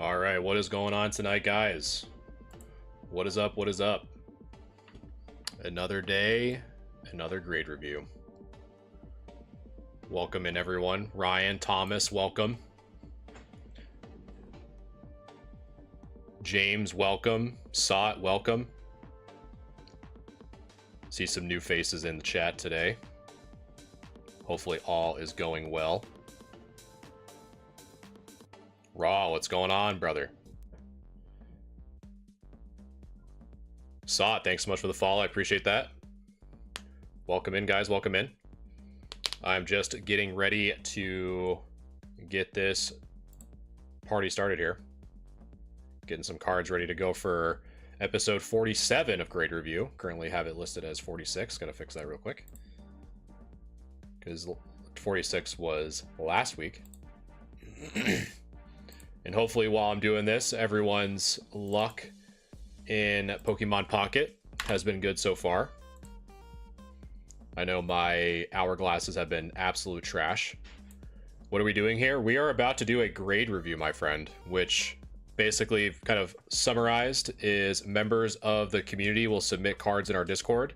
All right, what is going on tonight, guys? What is up? What is up? Another day, another grade review. Welcome in, everyone. Ryan, Thomas, welcome. James, welcome. Sot, welcome. See some new faces in the chat today. Hopefully all is going well. Raw, what's going on, brother? Sot, thanks so much for the follow. I appreciate that. Welcome in, guys. Welcome in. I'm just getting ready to get this party started here. Getting some cards ready to go for episode 47 of Grade Review. Currently have it listed as 46. Gotta fix that real quick, because 46 was last week. And hopefully while I'm doing this, everyone's luck in Pokemon Pocket has been good so far. I know my hourglasses have been absolute trash. What are we doing here? We are about to do a grade review, my friend, which basically kind of summarized is members of the community will submit cards in our Discord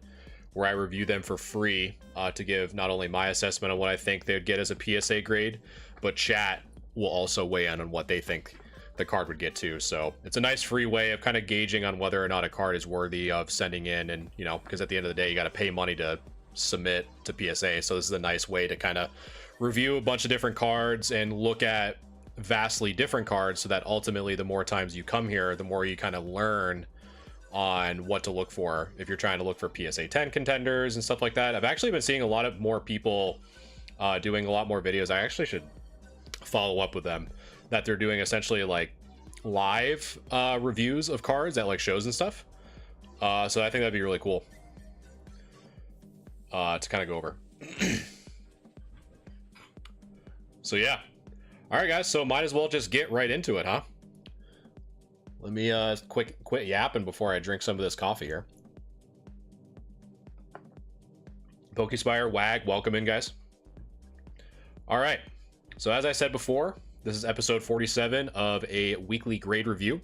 where I review them for free to give not only my assessment on what I think they would get as a PSA grade, but chat will also weigh in on what they think the card would get to. So it's a nice free way of kind of gauging on whether or not a card is worthy of sending in. And, you know, because at the end of the day, you got to pay money to submit to PSA. So this is a nice way to kind of review a bunch of different cards and look at vastly different cards, so that ultimately the more times you come here, the more you kind of learn on what to look for if you're trying to look for PSA 10 contenders and stuff like that. I've actually been seeing a lot of more people doing a lot more videos. I actually should follow up with them, that they're doing essentially like live reviews of cards at like shows and stuff. So I think that'd be really cool to kind of go over. So yeah. All right, guys. So might as well just get right into it, huh? Let me quit yapping before I drink some of this coffee here. Pokespire, Wag, welcome in, guys. All right. So as I said before, this is episode 47 of a weekly grade review.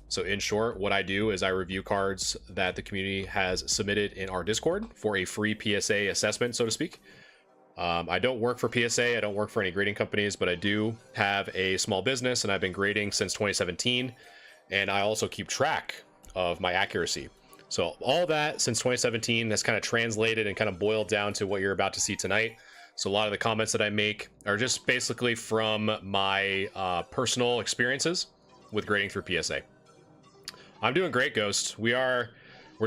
So in short, what I do is I review cards that the community has submitted in our Discord for a free PSA assessment, so to speak. I don't work for PSA, I don't work for any grading companies, but I do have a small business and I've been grading since 2017. And I also keep track of my accuracy. So all that since 2017 has kind of translated and kind of boiled down to what you're about to see tonight. So a lot of the comments that I make are just basically from my personal experiences with grading through PSA. I'm doing great, Ghost. We're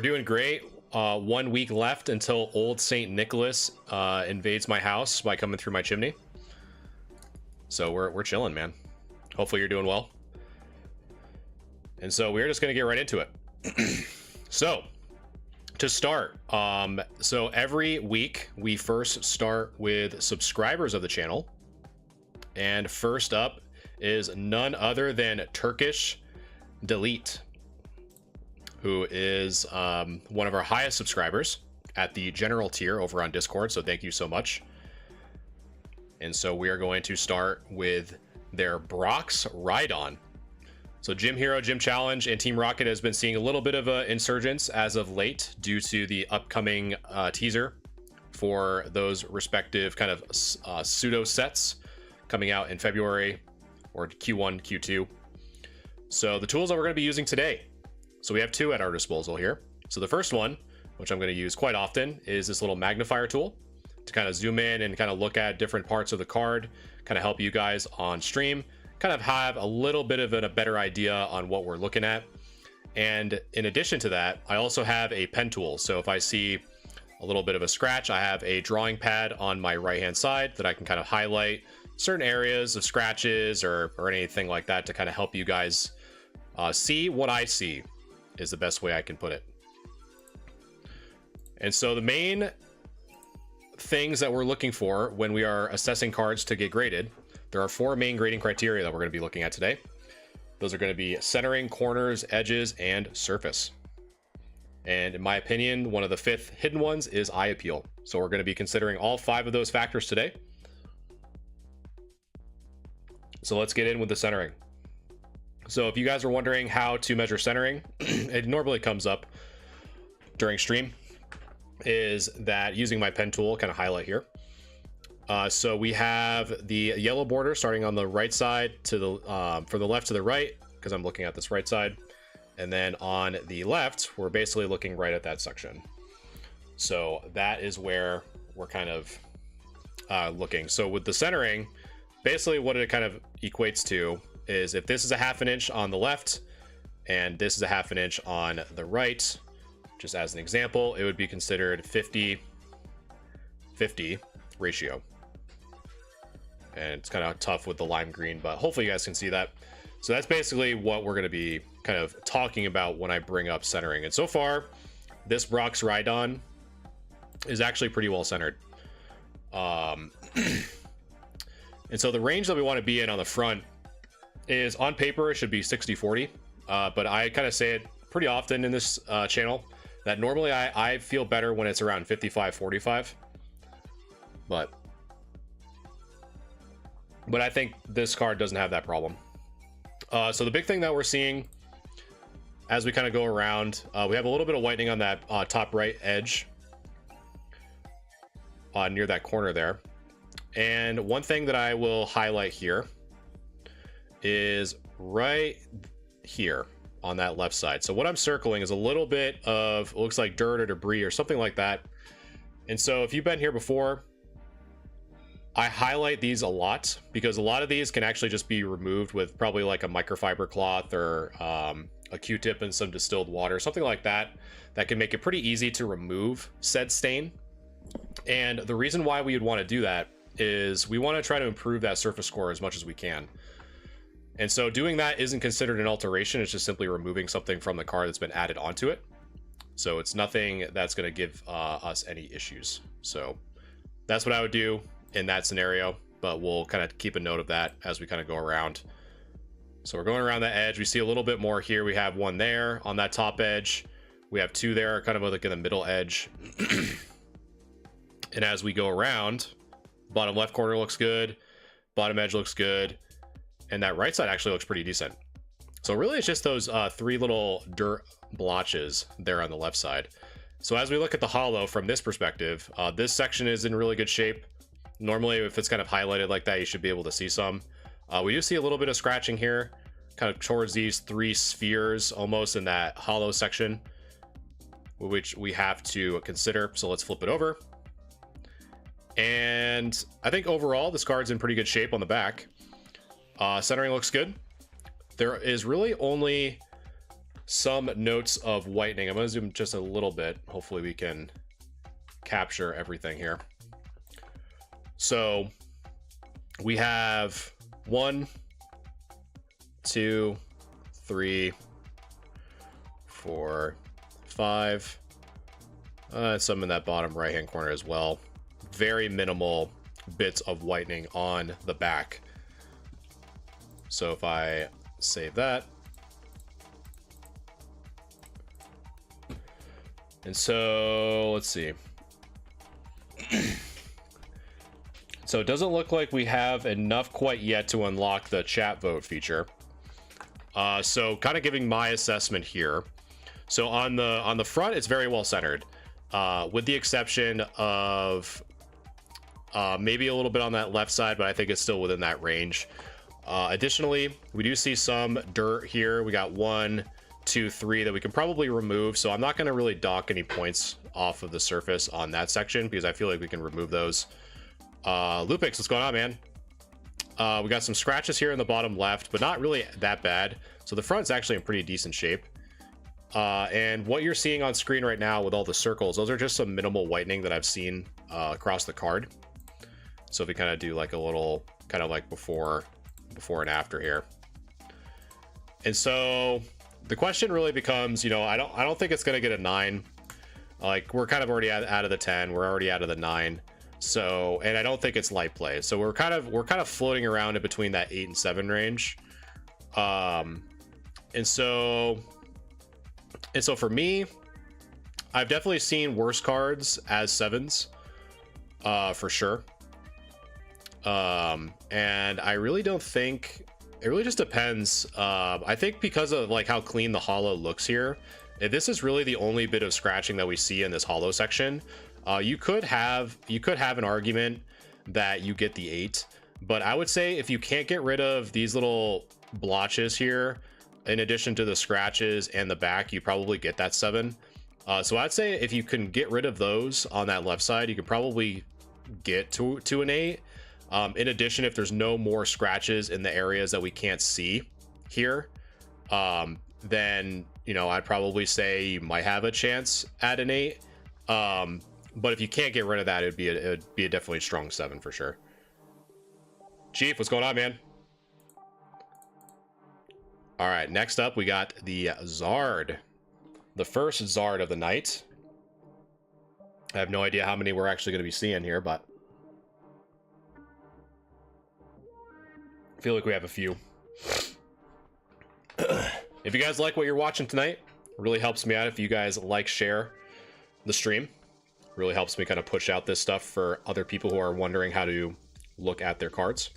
doing great. 1 week left until old Saint Nicholas invades my house by coming through my chimney. So we're chilling, man. Hopefully you're doing well. And so we're just gonna get right into it. So to start, so every week we first start with subscribers of the channel, and first up is none other than Turkish Delete, who is one of our highest subscribers at the general tier over on Discord, so thank you so much. And so we are going to start with their Brock's Ride-On. So Gym Hero, Gym Challenge, and Team Rocket has been seeing a little bit of an insurgence as of late due to the upcoming teaser for those respective kind of pseudo sets coming out in February or Q1, Q2. So the tools that we're going to be using today. So we have two at our disposal here. So the first one, which I'm going to use quite often, is this little magnifier tool to kind of zoom in and kind of look at different parts of the card, kind of help you guys on stream, kind of have a little bit of a better idea on what we're looking at. And in addition to that, I also have a pen tool. So if I see a little bit of a scratch, I have a drawing pad on my right hand side that I can kind of highlight certain areas of scratches or anything like that to kind of help you guys see what I see, is the best way I can put it. And so the main things that we're looking for when we are assessing cards to get graded, there are four main grading criteria that we're going to be looking at today. Those are going to be centering, corners, edges, and surface. And in my opinion, one of the fifth hidden ones is eye appeal. So we're going to be considering all five of those factors today. So let's get in with the centering. So if you guys are wondering how to measure centering, it normally comes up during stream, is that using my pen tool, kind of highlight here. So we have the yellow border starting on the right side to the from the left to the right, because I'm looking at this right side. And then on the left, we're basically looking right at that section. So that is where we're kind of looking. So with the centering, basically what it kind of equates to is if this is a 1/2 inch on the left and this is a 1/2 inch on the right, just as an example, it would be considered 50-50 ratio. And it's kind of tough with the lime green, but hopefully you guys can see that. So that's basically what we're going to be kind of talking about when I bring up centering. And so far, this Brock's Ride-On is actually pretty well centered. And so the range that we want to be in on the front is, on paper, it should be 60-40. But I kind of say it pretty often in this channel that normally I feel better when it's around 55-45. But I think this card doesn't have that problem. So the big thing that we're seeing as we kind of go around, we have a little bit of whitening on that top right edge near that corner there. And one thing that I will highlight here is right here on that left side. So what I'm circling is a little bit of, it looks like dirt or debris or something like that. And so if you've been here before, I highlight these a lot because a lot of these can actually just be removed with probably like a microfiber cloth or a Q-tip and some distilled water, something like that, that can make it pretty easy to remove said stain. And the reason why we would want to do that is we want to try to improve that surface score as much as we can. And so doing that isn't considered an alteration, it's just simply removing something from the card that's been added onto it. So it's nothing that's going to give us any issues. So that's what I would do in that scenario, but we'll kind of keep a note of that as we kind of go around. So we're going around the edge. We see a little bit more here. We have one there on that top edge. We have two there, kind of like in the middle edge. And as we go around, bottom left corner looks good. Bottom edge looks good. And that right side actually looks pretty decent. So really it's just those 3 little dirt blotches there on the left side. So as we look at the holo from this perspective, this section is in really good shape. Normally, if it's kind of highlighted like that, you should be able to see some. We do see a little bit of scratching here, kind of towards these 3 spheres almost in that holo section, which we have to consider. So let's flip it over. And I think overall, this card's in pretty good shape on the back. Centering looks good. There is really only some notes of whitening. I'm going to zoom just a little bit. Hopefully we can capture everything here. So we have 1, 2, 3, 4, 5. Some in that bottom right hand corner as well. Very minimal bits of whitening on the back. So if I save that, and so let's see. So it doesn't look like we have enough quite yet to unlock the chat vote feature. So kind of giving my assessment here. So on the front, it's very well centered, with the exception of maybe a little bit on that left side, but I think it's still within that range. Additionally, we do see some dirt here. We got 1, 2, 3 that we can probably remove. So I'm not going to really dock any points off of the surface on that section because I feel like we can remove those. Lupix, what's going on, man? We got some scratches here in the bottom left, but not really that bad. So the front's actually in pretty decent shape. And what you're seeing on screen right now with all the circles, those are just some minimal whitening that I've seen across the card. So if we kind of do like a little kind of like before and after here. And so the question really becomes, you know, I don't think it's going to get a 9. Like we're kind of already out of the 10. We're already out of the 9. So, and I don't think it's light play. So we're kind of floating around in between that 8 and 7 range. And so for me, I've definitely seen worse cards as 7s, for sure. And I really don't think, it really just depends. I think because of like how clean the holo looks here, if this is really the only bit of scratching that we see in this holo section, you could have an argument that you get the 8, but I would say if you can't get rid of these little blotches here, in addition to the scratches and the back, you probably get that 7. So I'd say if you can get rid of those on that left side, you could probably get to an 8. In addition, if there's no more scratches in the areas that we can't see here, then, you know, I'd probably say you might have a chance at an 8. But if you can't get rid of that, it'd be a definitely strong 7 for sure. Chief, what's going on, man? All right, next up, we got the Zard. The first Zard of the night. I have no idea how many we're actually going to be seeing here, but I feel like we have a few. If you guys like what you're watching tonight, it really helps me out if you guys like, share the stream. Really helps me kind of push out this stuff for other people who are wondering how to look at their cards.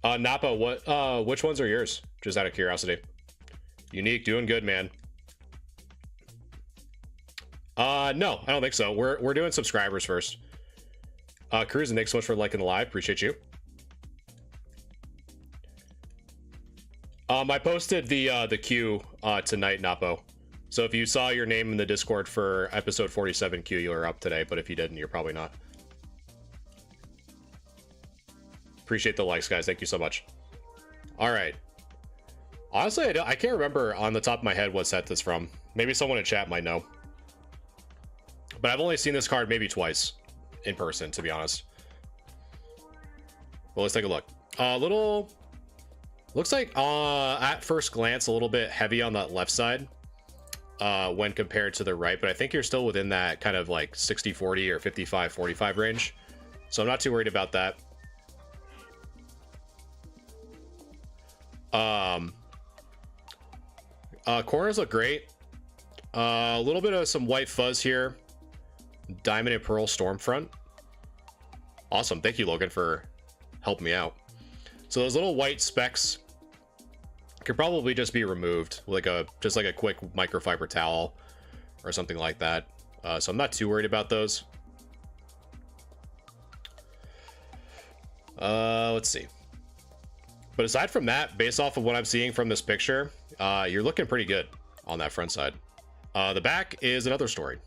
Napa, which ones are yours? Just out of curiosity. Unique, doing good, man. No, I don't think so. We're doing subscribers first. Cruz, and thanks so much for liking the live. Appreciate you. I posted the queue tonight, Napo. So if you saw your name in the Discord for episode 47 queue, you were up today. But if you didn't, you're probably not. Appreciate the likes, guys. Thank you so much. All right. Honestly, I can't remember on the top of my head what set this from. Maybe someone in chat might know. But I've only seen this card maybe twice in person, to be honest. Well, let's take a look. Looks like at first glance a little bit heavy on that left side when compared to the right, but I think you're still within that kind of like 60-40 or 55-45 range. So I'm not too worried about that. Corners look great. A little bit of some white fuzz here. Diamond and Pearl Stormfront. Awesome. Thank you, Logan, for helping me out. So those little white specks Could probably just be removed, like just like a quick microfiber towel or something like that. So I'm not too worried about those. Let's see. But aside from that, based off of what I'm seeing from this picture, you're looking pretty good on that front side. The back is another story.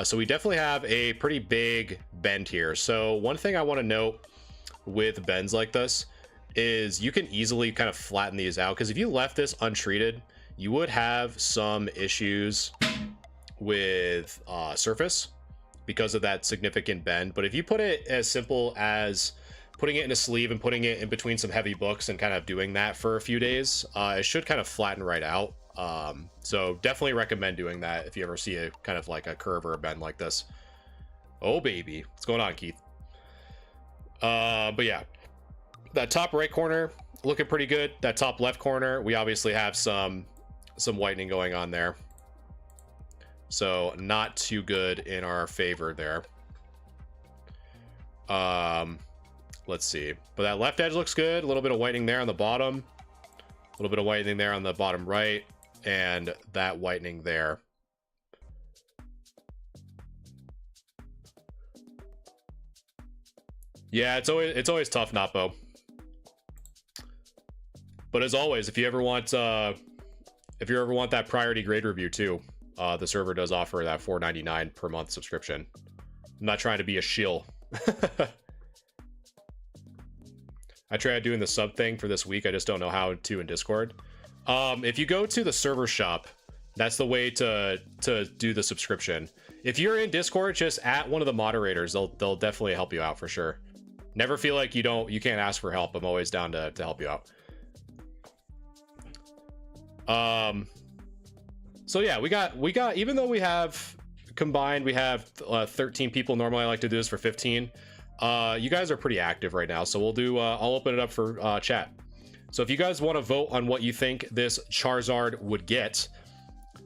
So we definitely have a pretty big bend here. So one thing I want to note with bends like this is you can easily kind of flatten these out, because if you left this untreated, you would have some issues with surface because of that significant bend. But if you put it as simple as putting it in a sleeve and putting it in between some heavy books and kind of doing that for a few days, it should kind of flatten right out. So definitely recommend doing that if you ever see a kind of like a curve or a bend like this. Oh baby, what's going on, Keith? But yeah, that top right corner looking pretty good. That top left corner, we obviously have some whitening going on there, so not too good in our favor there. Let's see, but that left edge looks good. A little bit of whitening there on the bottom, a little bit of whitening there on the bottom right, and that whitening there. Yeah, it's always tough, Napo. But as always, if you ever want that priority grade review too, the server does offer that $4.99 per month subscription. I'm not trying to be a shill. I tried doing the sub thing for this week. I just don't know how to in Discord. If you go to the server shop, that's the way to do the subscription. If you're in Discord, just at one of the moderators. They'll definitely help you out for sure. Never feel like you can't ask for help. I'm always down to help you out. So yeah, we got even though we have combined, we have 13 people. Normally I like to do this for 15. You guys are pretty active right now, so we'll do I'll open it up for chat. So if you guys want to vote on what you think this Charizard would get,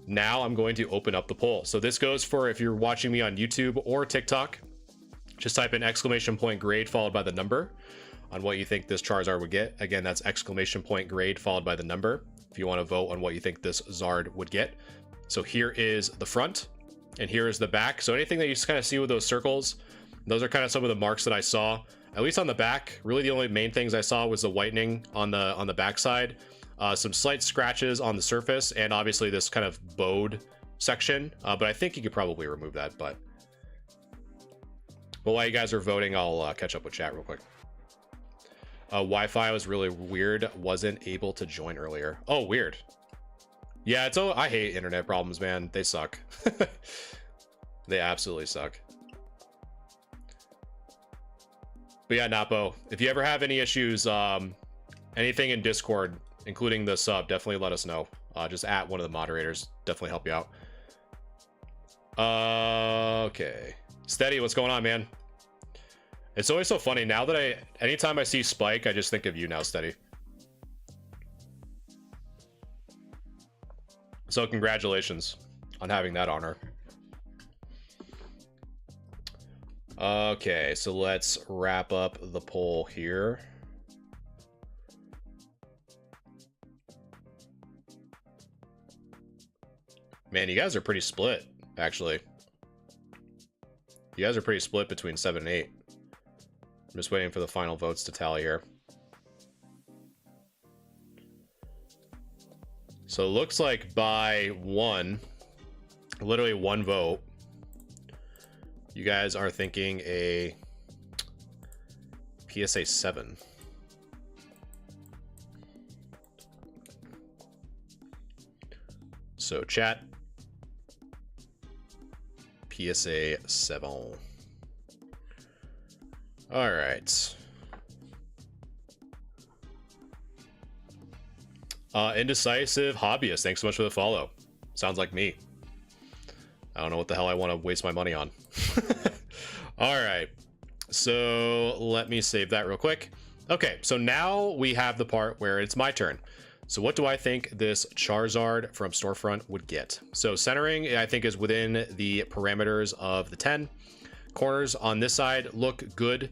now I'm going to open up the poll. So this goes for if you're watching me on YouTube or TikTok, just type in !grade followed by the number on what you think this Charizard would get. Again, that's !grade followed by the number if you want to vote on what you think this Zard would get. So here is the front and here is the back. So anything that you just kind of see with those circles, those are kind of some of the marks that I saw, at least on the back. Really the only main things I saw was the whitening on the back side, some slight scratches on the surface, and obviously this kind of bowed section, but I think you could probably remove that. But while you guys are voting, I'll catch up with chat real quick. Wi-Fi was really weird, wasn't able to join earlier. Oh, weird. Yeah, I hate internet problems, man. They suck. They absolutely suck. But yeah, Napo, if you ever have any issues, anything in Discord, including the sub, definitely let us know. Just at one of the moderators, definitely help you out. Okay. Steady, what's going on, man? It's always so funny now that anytime I see Spike, I just think of you now, Steady. So congratulations on having that honor. Okay, so let's wrap up the poll here. Man, you guys are pretty split, actually. You guys are pretty split between 7 and 8. I'm just waiting for the final votes to tally here. So it looks like by literally one vote, you guys are thinking a PSA 7. So chat, PSA 7. All right. Indecisive hobbyist, thanks so much for the follow. Sounds like me. I don't know what the hell I want to waste my money on. All right, so let me save that real quick. Okay, so now we have the part where it's my turn. So what do I think this Charizard from Storefront would get? So centering, I think, is within the parameters of the 10. Corners on this side look good.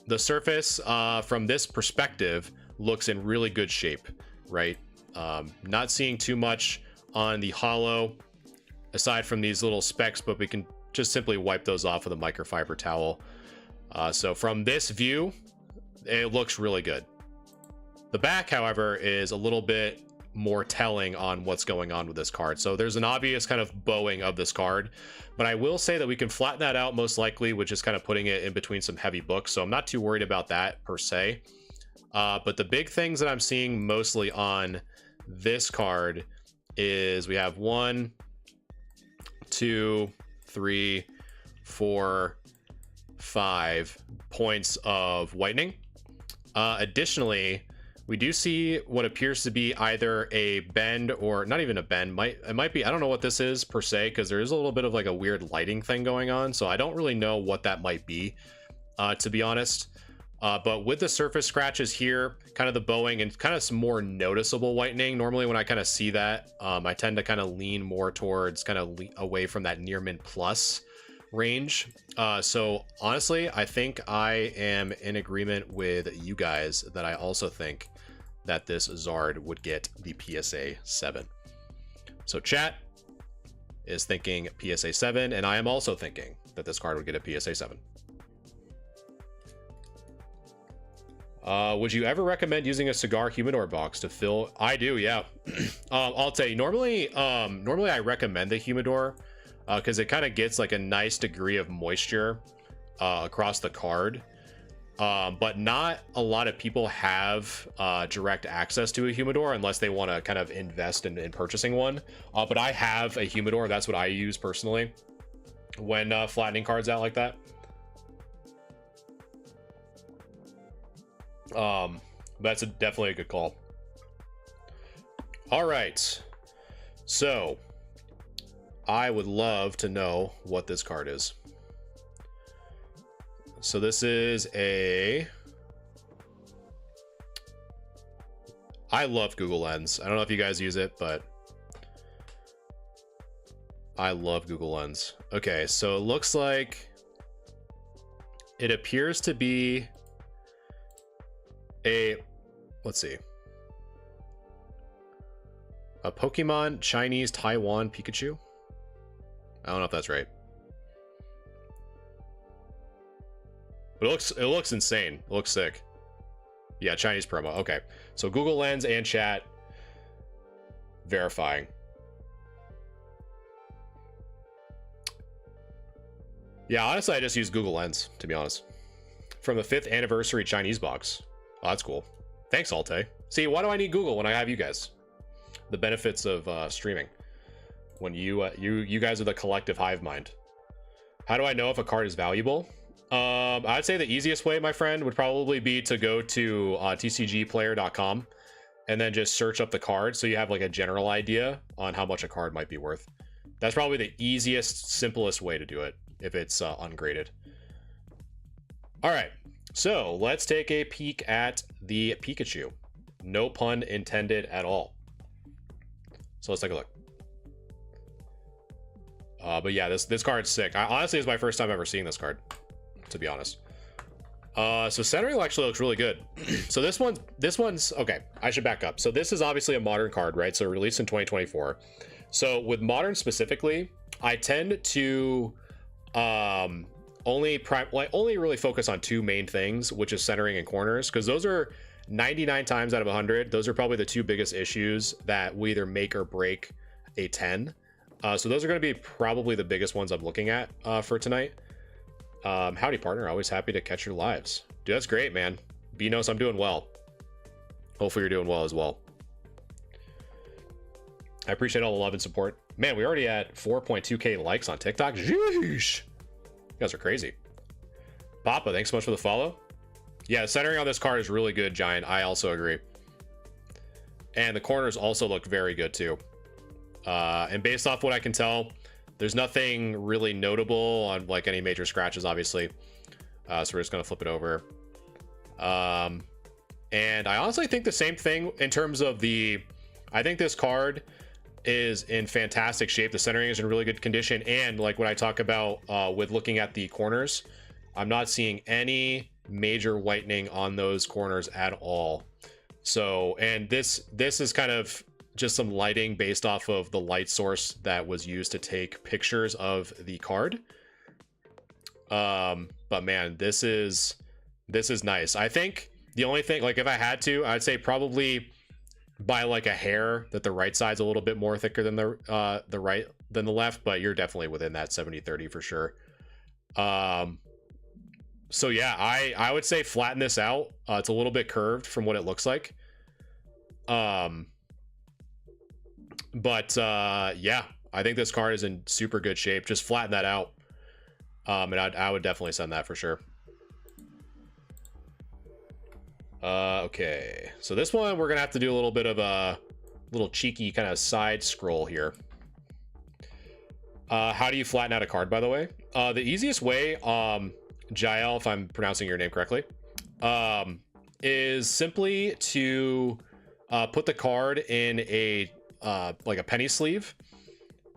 The surface from this perspective looks in really good shape, right? Not seeing too much on the holo aside from these little specks, but we can just simply wipe those off with a microfiber towel. So from this view, it looks really good. The back, however, is a little bit more telling on what's going on with this card. So there's an obvious kind of bowing of this card, but I will say that we can flatten that out most likely with just kind of putting it in between some heavy books. So I'm not too worried about that per se. But the big things that I'm seeing mostly on this card is we have 1, 2, 3, 4, 5 points of whitening. Additionally, we do see what appears to be either a bend or not even a bend. It might be, I don't know what this is per se, because there is a little bit of like a weird lighting thing going on. So I don't really know what that might be, to be honest. But with the surface scratches here, kind of the bowing and kind of some more noticeable whitening. Normally when I kind of see that, I tend to kind of lean more towards kind of away from that near mint plus range. So honestly, I think I am in agreement with you guys that I also think that this Zard would get the PSA 7. So chat is thinking PSA 7, and I am also thinking that this card would get a PSA 7. Would you ever recommend using a cigar humidor box to fill? I do, yeah. I'll tell you, normally I recommend the humidor because it kind of gets like a nice degree of moisture across the card. But not a lot of people have direct access to a humidor unless they want to kind of invest in purchasing one. But I have a humidor. That's what I use personally when flattening cards out like that. That's definitely a good call. All right. So I would love to know what this card is. So this is I love Google Lens. I don't know if you guys use it, but I love Google Lens. Okay, so it looks like it appears to be let's see, a Pokemon Chinese Taiwan Pikachu. I don't know if that's right, but it looks insane. It looks sick. Yeah, Chinese promo. Okay, so Google Lens and chat verifying. Yeah, honestly, I just use Google Lens, to be honest. From the 5th anniversary Chinese box. Oh, that's cool. Thanks, Alte. See, why do I need Google when I have you guys? The benefits of streaming. When you guys are the collective hive mind. How do I know if a card is valuable? I'd say the easiest way, my friend, would probably be to go to tcgplayer.com and then just search up the card so you have like a general idea on how much a card might be worth. That's probably the easiest, simplest way to do it if it's ungraded. All right. So let's take a peek at the Pikachu. No pun intended at all. So let's take a look. But yeah, this card's sick. Honestly, it's my first time ever seeing this card, to be honest. So centering actually looks really good. So this one's okay. I should back up. So this is obviously a modern card, right? So released in 2024. So with modern specifically, I tend to only really focus on 2 main things, which is centering and corners, because those are 99 times out of 100. Those are probably the 2 biggest issues that will either make or break a 10. So those are going to be probably the biggest ones I'm looking at for tonight. Howdy, partner. Always happy to catch your lives. Dude, that's great, man. Beanos, I'm doing well. Hopefully you're doing well as well. I appreciate all the love and support. Man, we already at 4.2k likes on TikTok. Sheesh. You guys are crazy. Papa, thanks so much for the follow. Yeah, centering on this card is really good, Giant. I also agree. And the corners also look very good too. And based off what I can tell, there's nothing really notable on like any major scratches, obviously. So we're just gonna flip it over. And I honestly think the same thing in terms of I think this card is in fantastic shape. The centering is in really good condition. And like when I talk about with looking at the corners, I'm not seeing any major whitening on those corners at all. So, and this is kind of just some lighting based off of the light source that was used to take pictures of the card. But man, this is nice. I think the only thing, like if I had to, I'd say probably by like a hair that the right side's a little bit more thicker than the right than the left, but you're definitely within that 70-30 for sure. So yeah, I would say flatten this out. It's a little bit curved from what it looks like. But yeah, I think this card is in super good shape. Just flatten that out. And I would definitely send that for sure. Okay, so this one we're gonna have to do a little bit of a little cheeky kind of side scroll here. How do you flatten out a card, by the way? The easiest way, Jael, if I'm pronouncing your name correctly, is simply to put the card in a like a penny sleeve,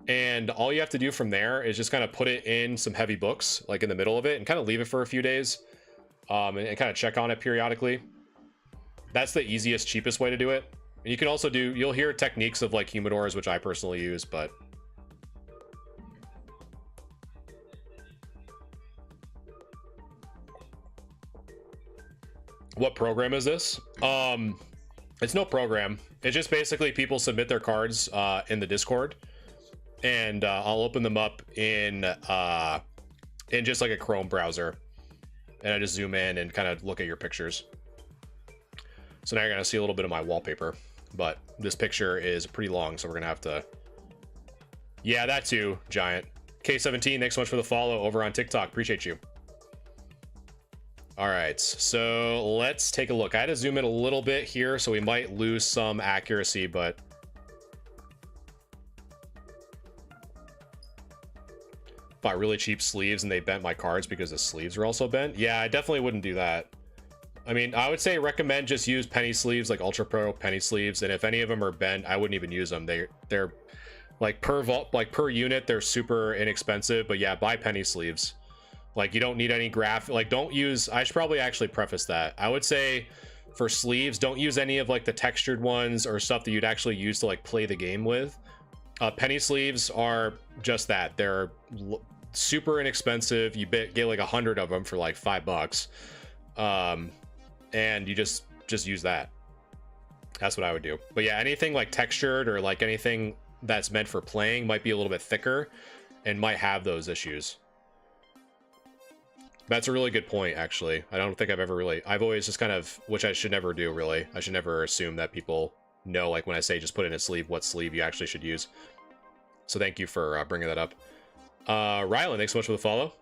and all you have to do from there is just kind of put it in some heavy books, like in the middle of it, and kind of leave it for a few days, and kind of check on it periodically. That's the easiest, cheapest way to do it. And you can also do, you'll hear techniques of like humidors, which I personally use, but what program is this? It's no program. It's just basically people submit their cards in the Discord, and I'll open them up in just like a Chrome browser, and I just zoom in and kind of look at your pictures. So now you're gonna see a little bit of my wallpaper, but this picture is pretty long, so we're gonna have to. Yeah, that too, Giant. K17, thanks so much for the follow over on TikTok. Appreciate you. All right, so let's take a look. I had to zoom in a little bit here, so we might lose some accuracy, but bought really cheap sleeves and they bent my cards because the sleeves were also bent. Yeah, I definitely wouldn't do that. I mean, I would say recommend just use penny sleeves, like Ultra Pro penny sleeves, and if any of them are bent, I wouldn't even use them. They're like per unit, they're super inexpensive, but yeah, buy penny sleeves. Like you don't need any like don't use, I should probably actually preface that. I would say for sleeves, don't use any of like the textured ones or stuff that you'd actually use to like play the game with. Penny sleeves are just that. They're super inexpensive. You get like 100 of them for like $5. And you just use that. That's what I would do. But yeah, anything like textured or like anything that's meant for playing might be a little bit thicker and might have those issues. That's a really good point, actually. I don't think I've always just kind of, which I should never do, really. I should never assume that people know, like when I say just put in a sleeve, what sleeve you actually should use. So thank you for bringing that up. Rylan, thanks so much for the follow.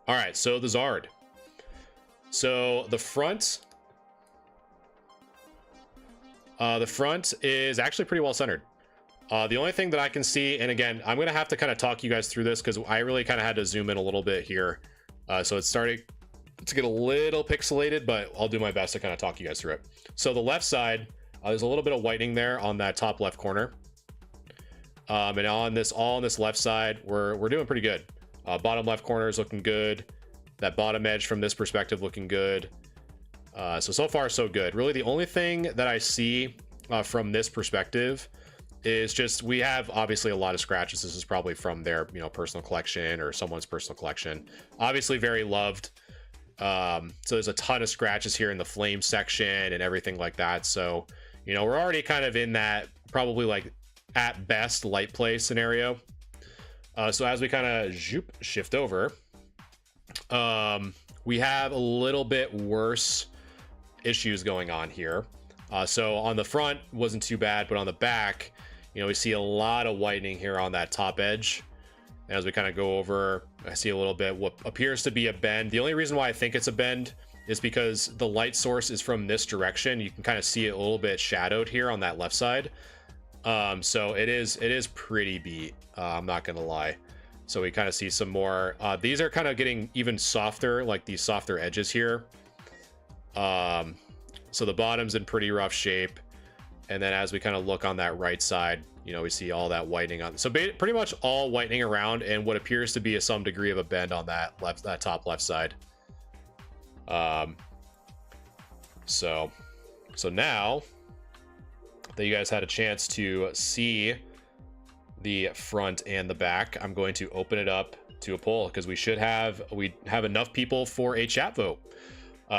All right, so the Zard. So the front is actually pretty well centered. The only thing that I can see, and again, I'm going to have to kind of talk you guys through this because I really kind of had to zoom in a little bit here. So it's starting to get a little pixelated, but I'll do my best to kind of talk you guys through it. So the left side, there's a little bit of whitening there on that top left corner. And all on this left side, we're doing pretty good. Bottom left corner is looking good. That bottom edge from this perspective looking good. So far so good. Really the only thing that I see from this perspective is just, we have obviously a lot of scratches. This is probably from their, personal collection or someone's personal collection. Obviously very loved. So there's a ton of scratches here in the flame section and everything like that. So, we're already kind of in that probably like at best light play scenario. So as we kind of shift over, we have a little bit worse issues going on here. So on the front wasn't too bad, but on the back, we see a lot of whitening here on that top edge. And as we kind of go over, I see a little bit what appears to be a bend. The only reason why I think it's a bend is because the light source is from this direction. You can kind of see it a little bit shadowed here on that left side. So it is pretty beat. I'm not gonna lie. So we kind of see some more, these are kind of getting even softer, like these softer edges here. So the bottom's in pretty rough shape. And then as we kind of look on that right side, we see all that whitening on. So pretty much all whitening around and what appears to be some degree of a bend on that top left side. So now that you guys had a chance to see the front and the back, I'm going to open it up to a poll because we have enough people for a chat vote.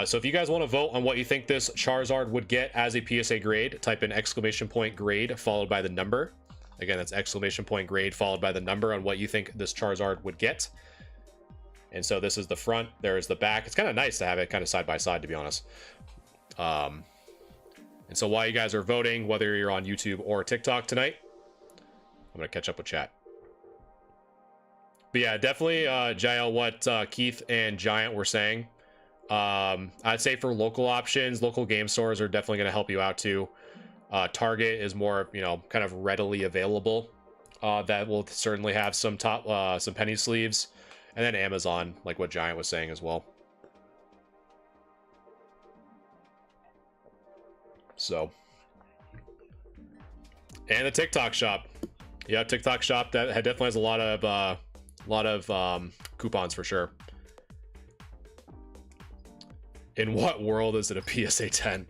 So if you guys want to vote on what you think this Charizard would get as a PSA grade, type in !grade followed by the number. Again, that's !grade followed by the number on what you think this Charizard would get. And so this is the front, there's the back. It's kind of nice to have it kind of side by side, to be honest. And so while you guys are voting, whether you're on YouTube or TikTok tonight, I'm going to catch up with chat. But yeah, definitely, Jael, what Keith and Giant were saying. I'd say for local options, local game stores are definitely going to help you out too. Target is more, you know, kind of readily available. That will certainly have some some penny sleeves. And then Amazon, like what Giant was saying as well. So. And the TikTok shop. Yeah, TikTok shop that definitely has a lot of coupons for sure. In what world is it a PSA 10?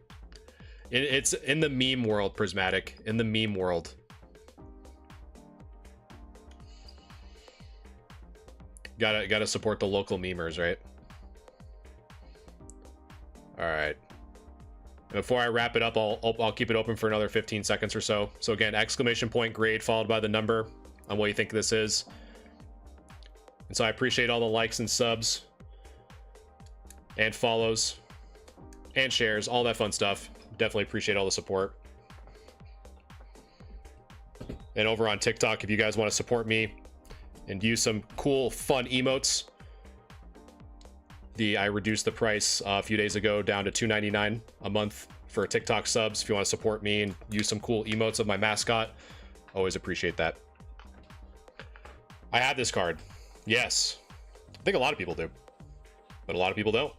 It's in the meme world, Prismatic. In the meme world. Gotta support the local memers, right? All right. Before I wrap it up, I'll keep it open for another 15 seconds or so. So again, !grade followed by the number on what you think this is. And so I appreciate all the likes and subs and follows and shares, all that fun stuff. Definitely appreciate all the support. And over on TikTok, if you guys want to support me and use some cool, fun emotes, I reduced the price a few days ago down to $2.99 a month for TikTok subs. If you want to support me and use some cool emotes of my mascot, always appreciate that. I have this card. Yes. I think a lot of people do, but a lot of people don't.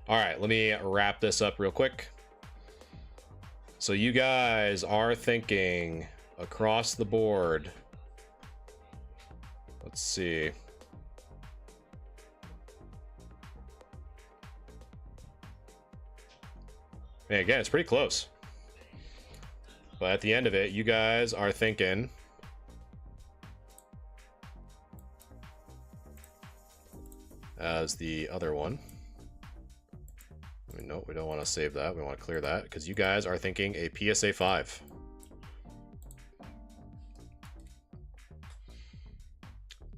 All right, let me wrap this up real quick. So you guys are thinking across the board. Let's see. And again, it's pretty close. But at the end of it, you guys are thinking as the other one. No, we don't want to save that. We want to clear that because you guys are thinking a PSA 5.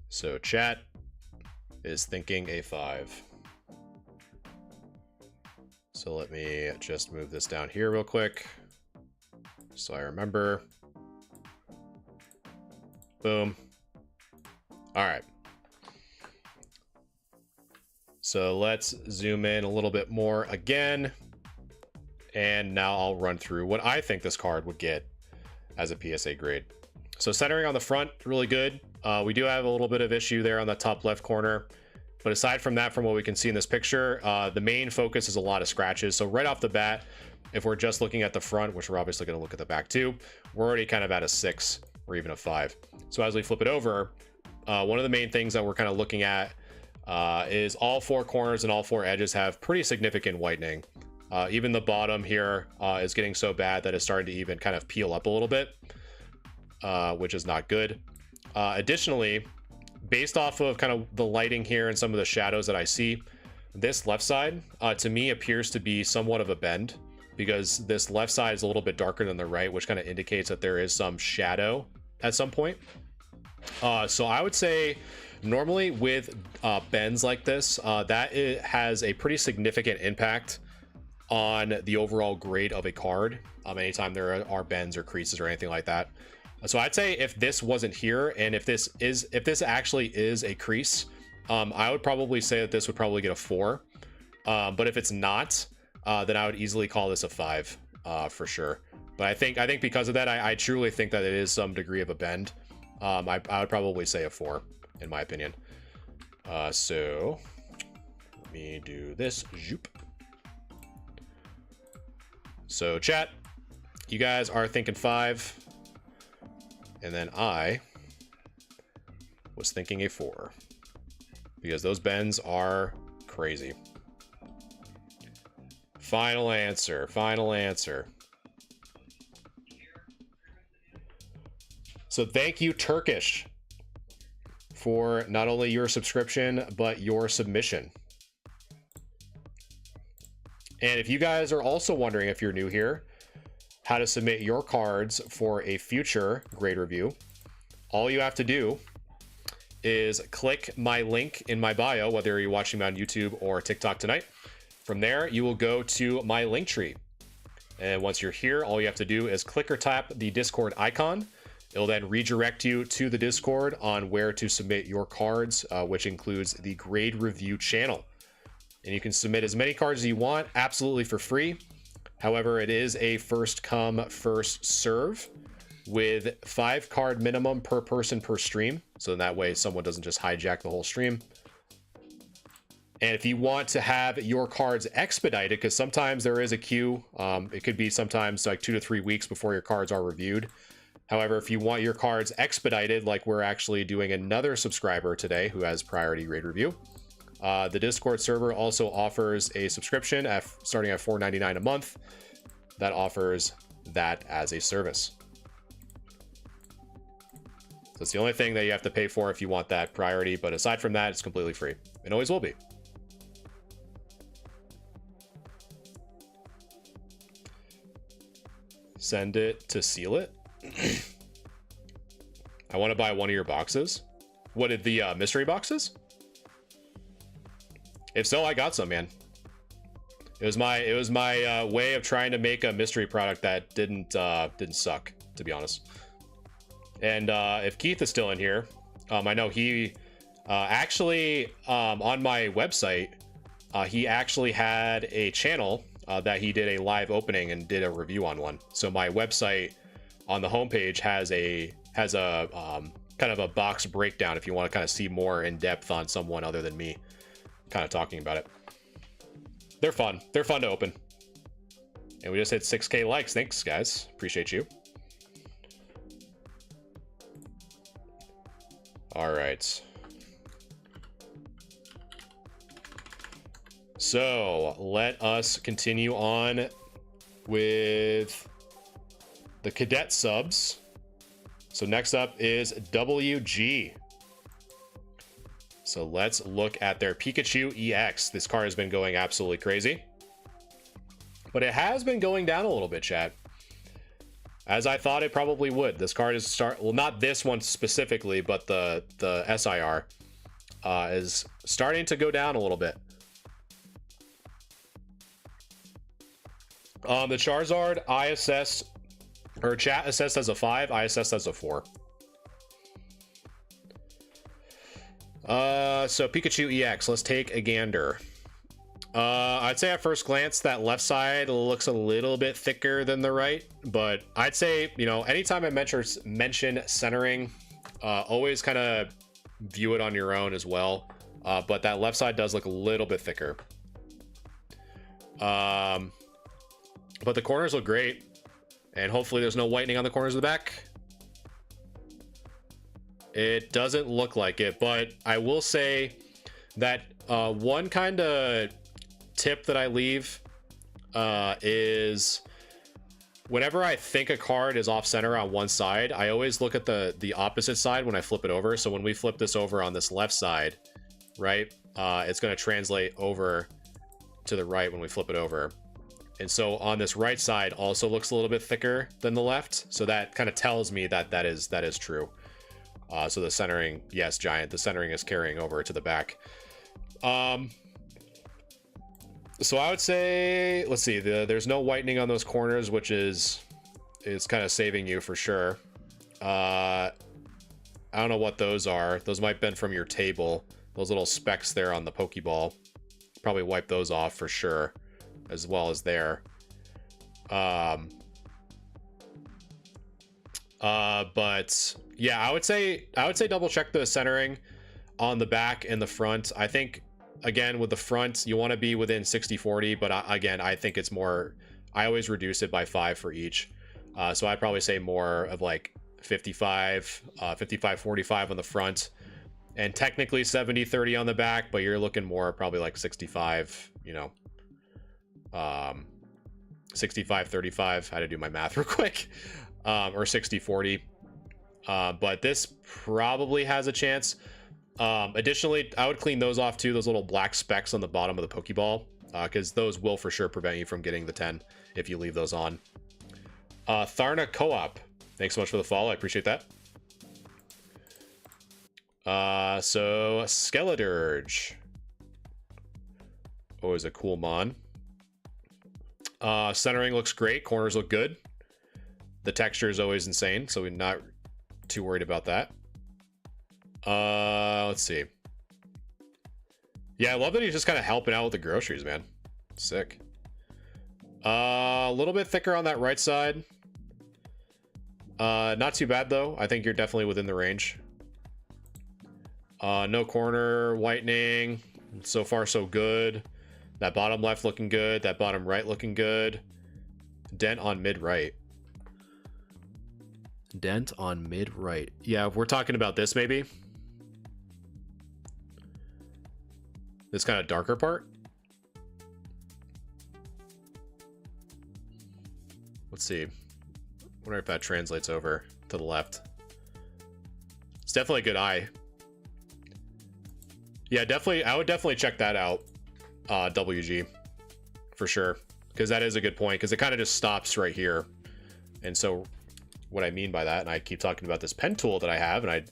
So chat is thinking a 5. So let me just move this down here real quick so I remember. Boom. All right. So let's zoom in a little bit more again. And now I'll run through what I think this card would get as a PSA grade. So centering on the front, really good. We do have a little bit of issue there on the top left corner. But aside from that, from what we can see in this picture, the main focus is a lot of scratches. So right off the bat, if we're just looking at the front, which we're obviously going to look at the back too, we're already kind of at a 6 or even a 5. So as we flip it over, one of the main things that we're kind of looking at is all 4 corners and all 4 edges have pretty significant whitening. Even the bottom here is getting so bad that it's starting to even kind of peel up a little bit, which is not good. Additionally, based off of kind of the lighting here and some of the shadows that I see, this left side to me appears to be somewhat of a bend because this left side is a little bit darker than the right, which kind of indicates that there is some shadow at some point. So I would say normally with bends like this, that it has a pretty significant impact on the overall grade of a card. Anytime there are bends or creases or anything like that. So I'd say if this wasn't here and if this actually is a crease, I would probably say that this would probably get a 4. But if it's not, then I would easily call this a 5 for sure. But I think because of that, I truly think that it is some degree of a bend. I would probably say a 4 in my opinion. So let me do this. Zoop. So chat, you guys are thinking 5. And then I was thinking a 4 because those bends are crazy. Final answer. Final answer. So thank you, Turkish, for not only your subscription, but your submission. And if you guys are also wondering, if you're new here, how to submit your cards for a future grade review, all you have to do is click my link in my bio, whether you're watching me on YouTube or TikTok tonight. From there, you will go to my link tree. And once you're here, all you have to do is click or tap the Discord icon. It'll then redirect you to the Discord on where to submit your cards, which includes the grade review channel. And you can submit as many cards as you want, absolutely for free. However, it is a first come, first serve with 5 card minimum per person per stream. So in that way, someone doesn't just hijack the whole stream. And if you want to have your cards expedited, because sometimes there is a queue, it could be sometimes like 2 to 3 weeks before your cards are reviewed. However, if you want your cards expedited, like we're actually doing another subscriber today who has priority grade review, the Discord server also offers a subscription starting at $4.99 a month that offers that as a service. So it's the only thing that you have to pay for if you want that priority, but aside from that, it's completely free. It always will be. Send it to seal it. I want to buy one of your boxes. What did the mystery boxes? If so, I got some, man. It was my way of trying to make a mystery product that didn't suck, to be honest. And if Keith is still in here, I know he actually on my website, he actually had a channel that he did a live opening and did a review on one. So my website on the homepage has a kind of a box breakdown if you want to kind of see more in depth on someone other than me kind of talking about it. They're fun to open. And we just hit 6K likes. Thanks, guys, appreciate you. All right, so let us continue on with the cadet subs. So next up is WG. So let's look at their Pikachu EX. This card has been going absolutely crazy, but it has been going down a little bit, chat, as I thought it probably would. This card is well, not this one specifically, but the SIR is starting to go down a little bit. The Charizard, I assessed, or chat assessed as a 5, I assessed as a 4. So Pikachu EX, let's take a gander. I'd say at first glance that left side looks a little bit thicker than the right, but I'd say, you know, anytime I mention centering, always kind of view it on your own as well. But that left side does look a little bit thicker. But the corners look great, and hopefully there's no whitening on the corners of the back. It doesn't look like it, but I will say that one kind of tip that I leave is whenever I think a card is off center on one side, I always look at the opposite side when I flip it over. So when we flip this over on this left side, right, it's going to translate over to the right when we flip it over. And so on this right side also looks a little bit thicker than the left. So that kind of tells me that that is true. So the centering, yes, Giant, the centering is carrying over to the back. So I would say, let's see, there's no whitening on those corners, which is kind of saving you for sure. I don't know what those are. Those might have been from your table. Those little specks there on the Pokeball. Probably wipe those off for sure, as well as there. But yeah, I would say double check the centering on the back and the front. I think, again, with the front, you want to be within 60-40, but again, I think it's more, I always reduce it by 5 for each. So I'd probably say more of like 55-45 on the front, and technically 70-30 on the back, but you're looking more probably like 65, you know, 65-35. I had to do my math real quick. Or 60-40. But this probably has a chance. Additionally, I would clean those off too, those little black specks on the bottom of the Pokeball, because those will for sure prevent you from getting the 10 if you leave those on. Tharna Co-op, thanks so much for the follow. I appreciate that. So Skeledirge. Always a cool mon. Centering looks great. Corners look good. The texture is always insane, so we're not too worried about that. Let's see. Yeah, I love that he's just kind of helping out with the groceries, man. Sick. A little bit thicker on that right side. Not too bad though. I think you're definitely within the range. No corner whitening. So far so good. That bottom left looking good. That bottom right looking good. Dent on mid right. Dent on mid right. Yeah, we're talking about this maybe. This kind of darker part. Let's see. Wonder if that translates over to the left. It's definitely a good eye. Yeah, definitely. I would definitely check that out. WG for sure, because that is a good point, because it kind of just stops right here. And so what I mean by that, and I keep talking about this pen tool that I have and I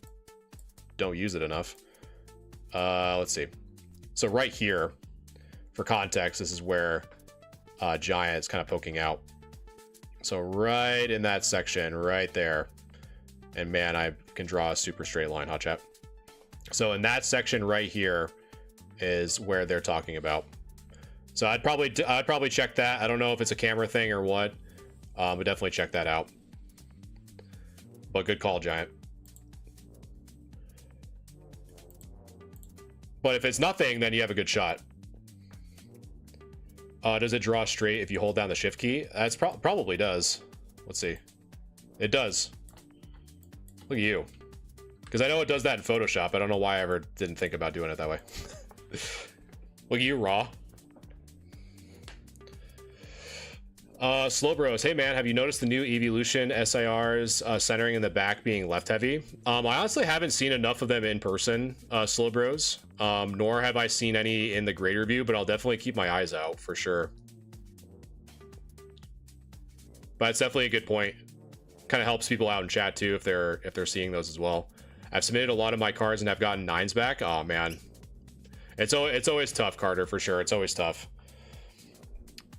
don't use it enough. Let's see. So right here, for context, this is where Giant's kind of poking out. So right in that section right there. And man, I can draw a super straight line, huh, chat? So in that section right here is where they're talking about. So I'd probably check that. I don't know if it's a camera thing or what, but definitely check that out. But good call, Giant. But if it's nothing, then you have a good shot. Does it draw straight if you hold down the shift key? That's probably does. Let's see. It does. Look at you. Because I know it does that in Photoshop. I don't know why I ever didn't think about doing it that way. Look at you, Raw. Slow Bros. Hey, man, have you noticed the new Evolution SIRs centering in the back being left heavy? I honestly haven't seen enough of them in person, Slow Bros. Nor have I seen any in the grade review, but I'll definitely keep my eyes out for sure. But it's definitely a good point. Kind of helps people out in chat too if they're seeing those as well. I've submitted a lot of my cards and I've gotten 9s back. Oh man, it's always tough, Carter, for sure. It's always tough.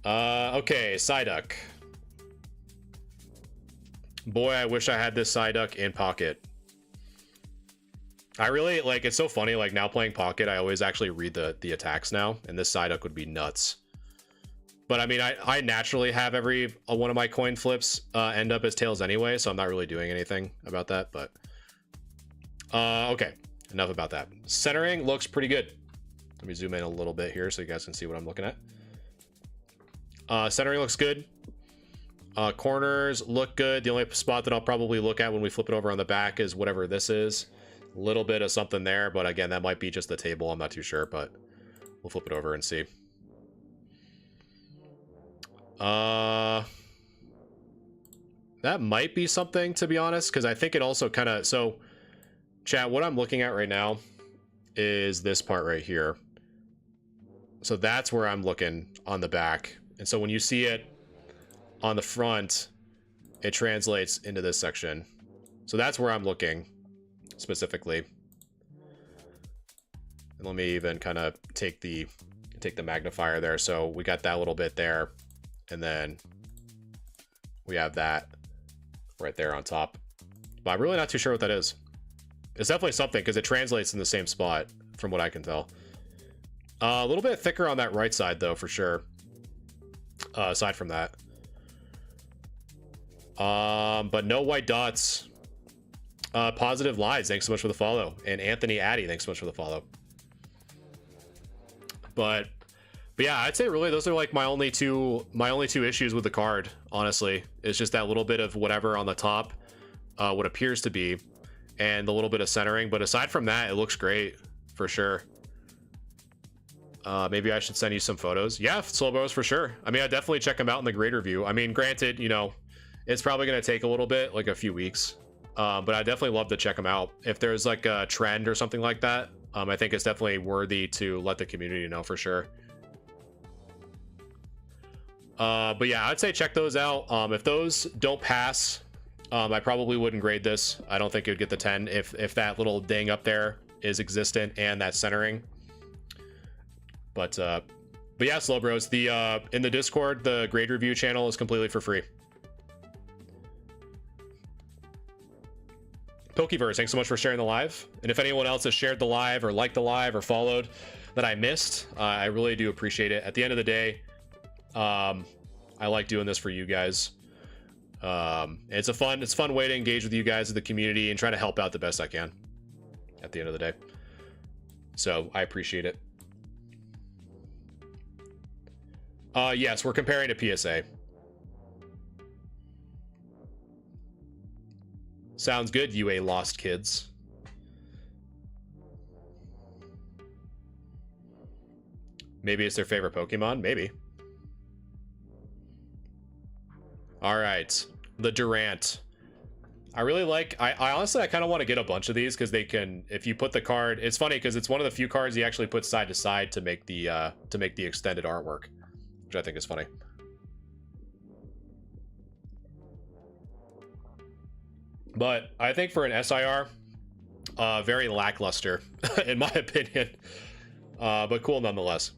Okay, Psyduck. Boy, I wish I had this Psyduck in Pocket. I really like. It's so funny. Like now playing Pocket, I always actually read the attacks now, and this Psyduck would be nuts. But I mean, I naturally have every one of my coin flips end up as tails anyway, so I'm not really doing anything about that. But okay, enough about that. Centering looks pretty good. Let me zoom in a little bit here so you guys can see what I'm looking at. Centering looks good. Corners look good. The only spot that I'll probably look at when we flip it over on the back is whatever this is. A little bit of something there, but again, that might be just the table. I'm not too sure, but we'll flip it over and see. That might be something, to be honest, because I think it also kind of... So, chat, what I'm looking at right now is this part right here. So that's where I'm looking on the back. And so when you see it on the front, it translates into this section. So that's where I'm looking specifically. And let me even kind of take the magnifier there. So we got that little bit there. And then we have that right there on top. But I'm really not too sure what that is. It's definitely something because it translates in the same spot from what I can tell. A little bit thicker on that right side though, for sure. Aside from that. But no white dots. Positive lies, thanks so much for the follow. And Anthony Addy, thanks so much for the follow. But yeah, I'd say really those are like my only two issues with the card, honestly. It's just that little bit of whatever on the top, what appears to be, and the little bit of centering. But aside from that, it looks great for sure. Maybe I should send you some photos. Yeah, Slowbros for sure. I mean, I definitely check them out in the grade review. I mean, granted, you know, it's probably going to take a little bit, like a few weeks. But I definitely love to check them out. If there's like a trend or something like that, I think it's definitely worthy to let the community know for sure. But yeah, I'd say check those out. If those don't pass, I probably wouldn't grade this. I don't think it would get the 10 if that little ding up there is existent and that centering. But yeah, Slow Bros, the in the Discord, the grade review channel is completely for free. Pokeverse, thanks so much for sharing the live. And if anyone else has shared the live or liked the live or followed that I missed, I really do appreciate it. At the end of the day, I like doing this for you guys. It's a fun way to engage with you guys in the community and try to help out the best I can at the end of the day. So I appreciate it. Yes, we're comparing to PSA. Sounds good, UA Lost Kids. Maybe it's their favorite Pokemon, maybe. All right, the Durant. I really like, I honestly, I kind of want to get a bunch of these because they can, if you put the card, it's funny because it's one of the few cards you actually put side to side to make the extended artwork, which I think is funny. But I think for an SIR, very lackluster, in my opinion. But cool nonetheless.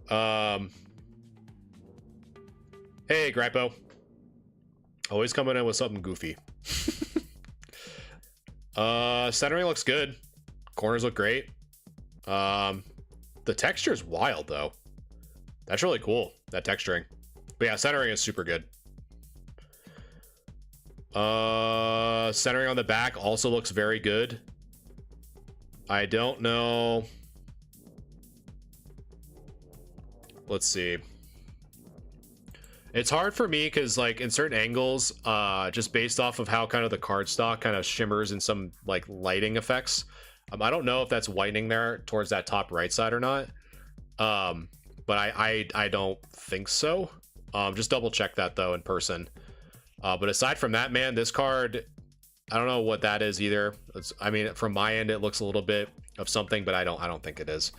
Hey, Gripo. Always coming in with something goofy. Centering looks good. Corners look great. The texture is wild, though. That's really cool, that texturing. But yeah, centering is super good. Centering on the back also looks very good. I don't know. Let's see. It's hard for me because like in certain angles, just based off of how kind of the cardstock kind of shimmers in some like lighting effects. I don't know if that's whitening there towards that top right side or not. But I don't think so. Just double check that though in person. But aside from that, man, this card, I don't know what that is either. I mean, from my end, it looks a little bit of something, but I don't think it is.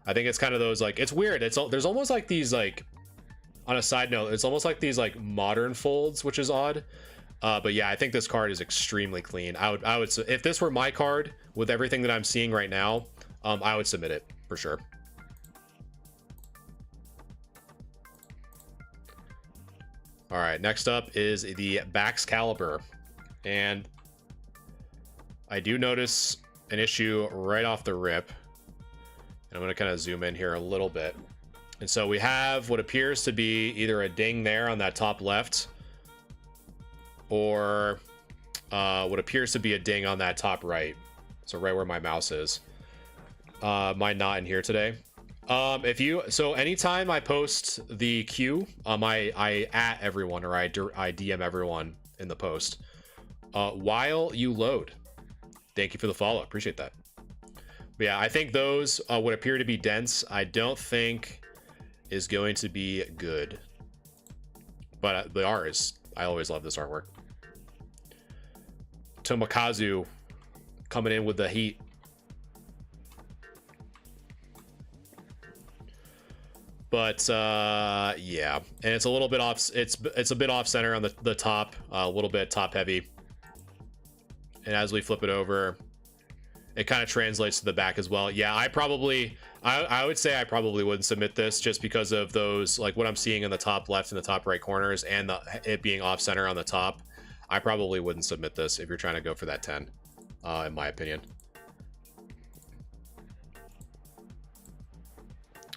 I think it's kind of those like, it's weird. There's almost like these like, on a side note, it's almost like these like modern folds, which is odd. But yeah, I think this card is extremely clean. I would if this were my card with everything that I'm seeing right now, I would submit it for sure. All right, next up is the Baxcalibur, and I do notice an issue right off the rip, and I'm going to kind of zoom in here a little bit. And so we have what appears to be either a ding there on that top left, or what appears to be a ding on that top right, so right where my mouse is. Mine not in here today. So anytime I post the queue, I at everyone, or I DM everyone in the post while you load. Thank you for the follow, appreciate that. But yeah, I think those would appear to be dense. I don't think is going to be good, but the art is, I always love this artwork. Tomokazu coming in with the heat. But yeah, and it's a little bit off. It's a bit off center on the top, a little bit top heavy. And as we flip it over, it kind of translates to the back as well. Yeah, I would say I probably wouldn't submit this just because of those, like what I'm seeing in the top left and the top right corners, and it being off center on the top. I probably wouldn't submit this if you're trying to go for that 10, in my opinion.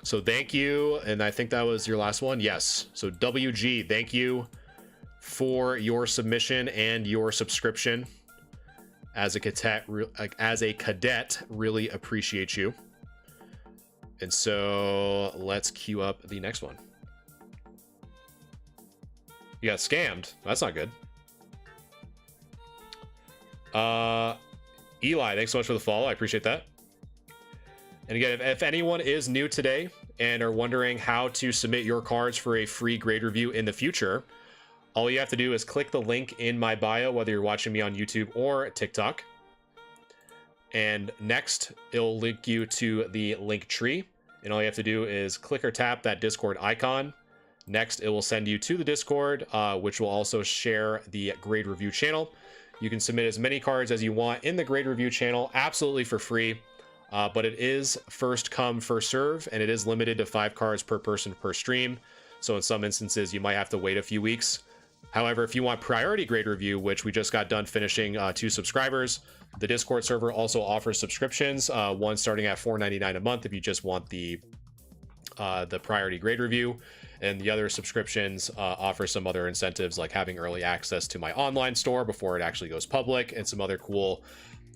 So thank you, and I think that was your last one. Yes. So WG, thank you for your submission and your subscription. As a cadet, really appreciate you. And so let's queue up the next one. You got scammed. That's not good. Eli, thanks so much for the follow. I appreciate that. And again, if anyone is new today and are wondering how to submit your cards for a free grade review in the future, All you have to do is click the link in my bio, whether you're watching me on YouTube or TikTok. And next, it'll link you to the link tree. And all you have to do is click or tap that Discord icon. Next, it will send you to the Discord, which will also share the grade review channel. You can submit as many cards as you want in the grade review channel, absolutely for free. But it is first come, first serve, and it is limited to 5 cards per person per stream. So in some instances, you might have to wait a few weeks. However, if you want priority grade review, which we just got done finishing 2 subscribers, the Discord server also offers subscriptions, one starting at $4.99 a month if you just want the priority grade review, and the other subscriptions offer some other incentives like having early access to my online store before it actually goes public, and some other cool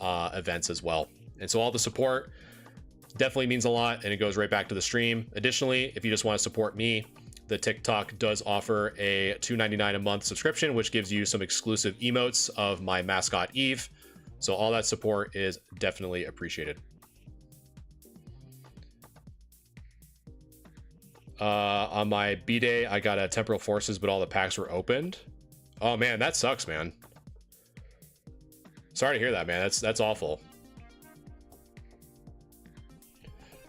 events as well. And so all the support definitely means a lot, and it goes right back to the stream. Additionally, if you just want to support me, the TikTok does offer a $2.99 a month subscription, which gives you some exclusive emotes of my mascot Eve. So all that support is definitely appreciated. On my B-Day, I got a Temporal Forces, but all the packs were opened. Oh man, that sucks, man. Sorry to hear that, man. That's awful.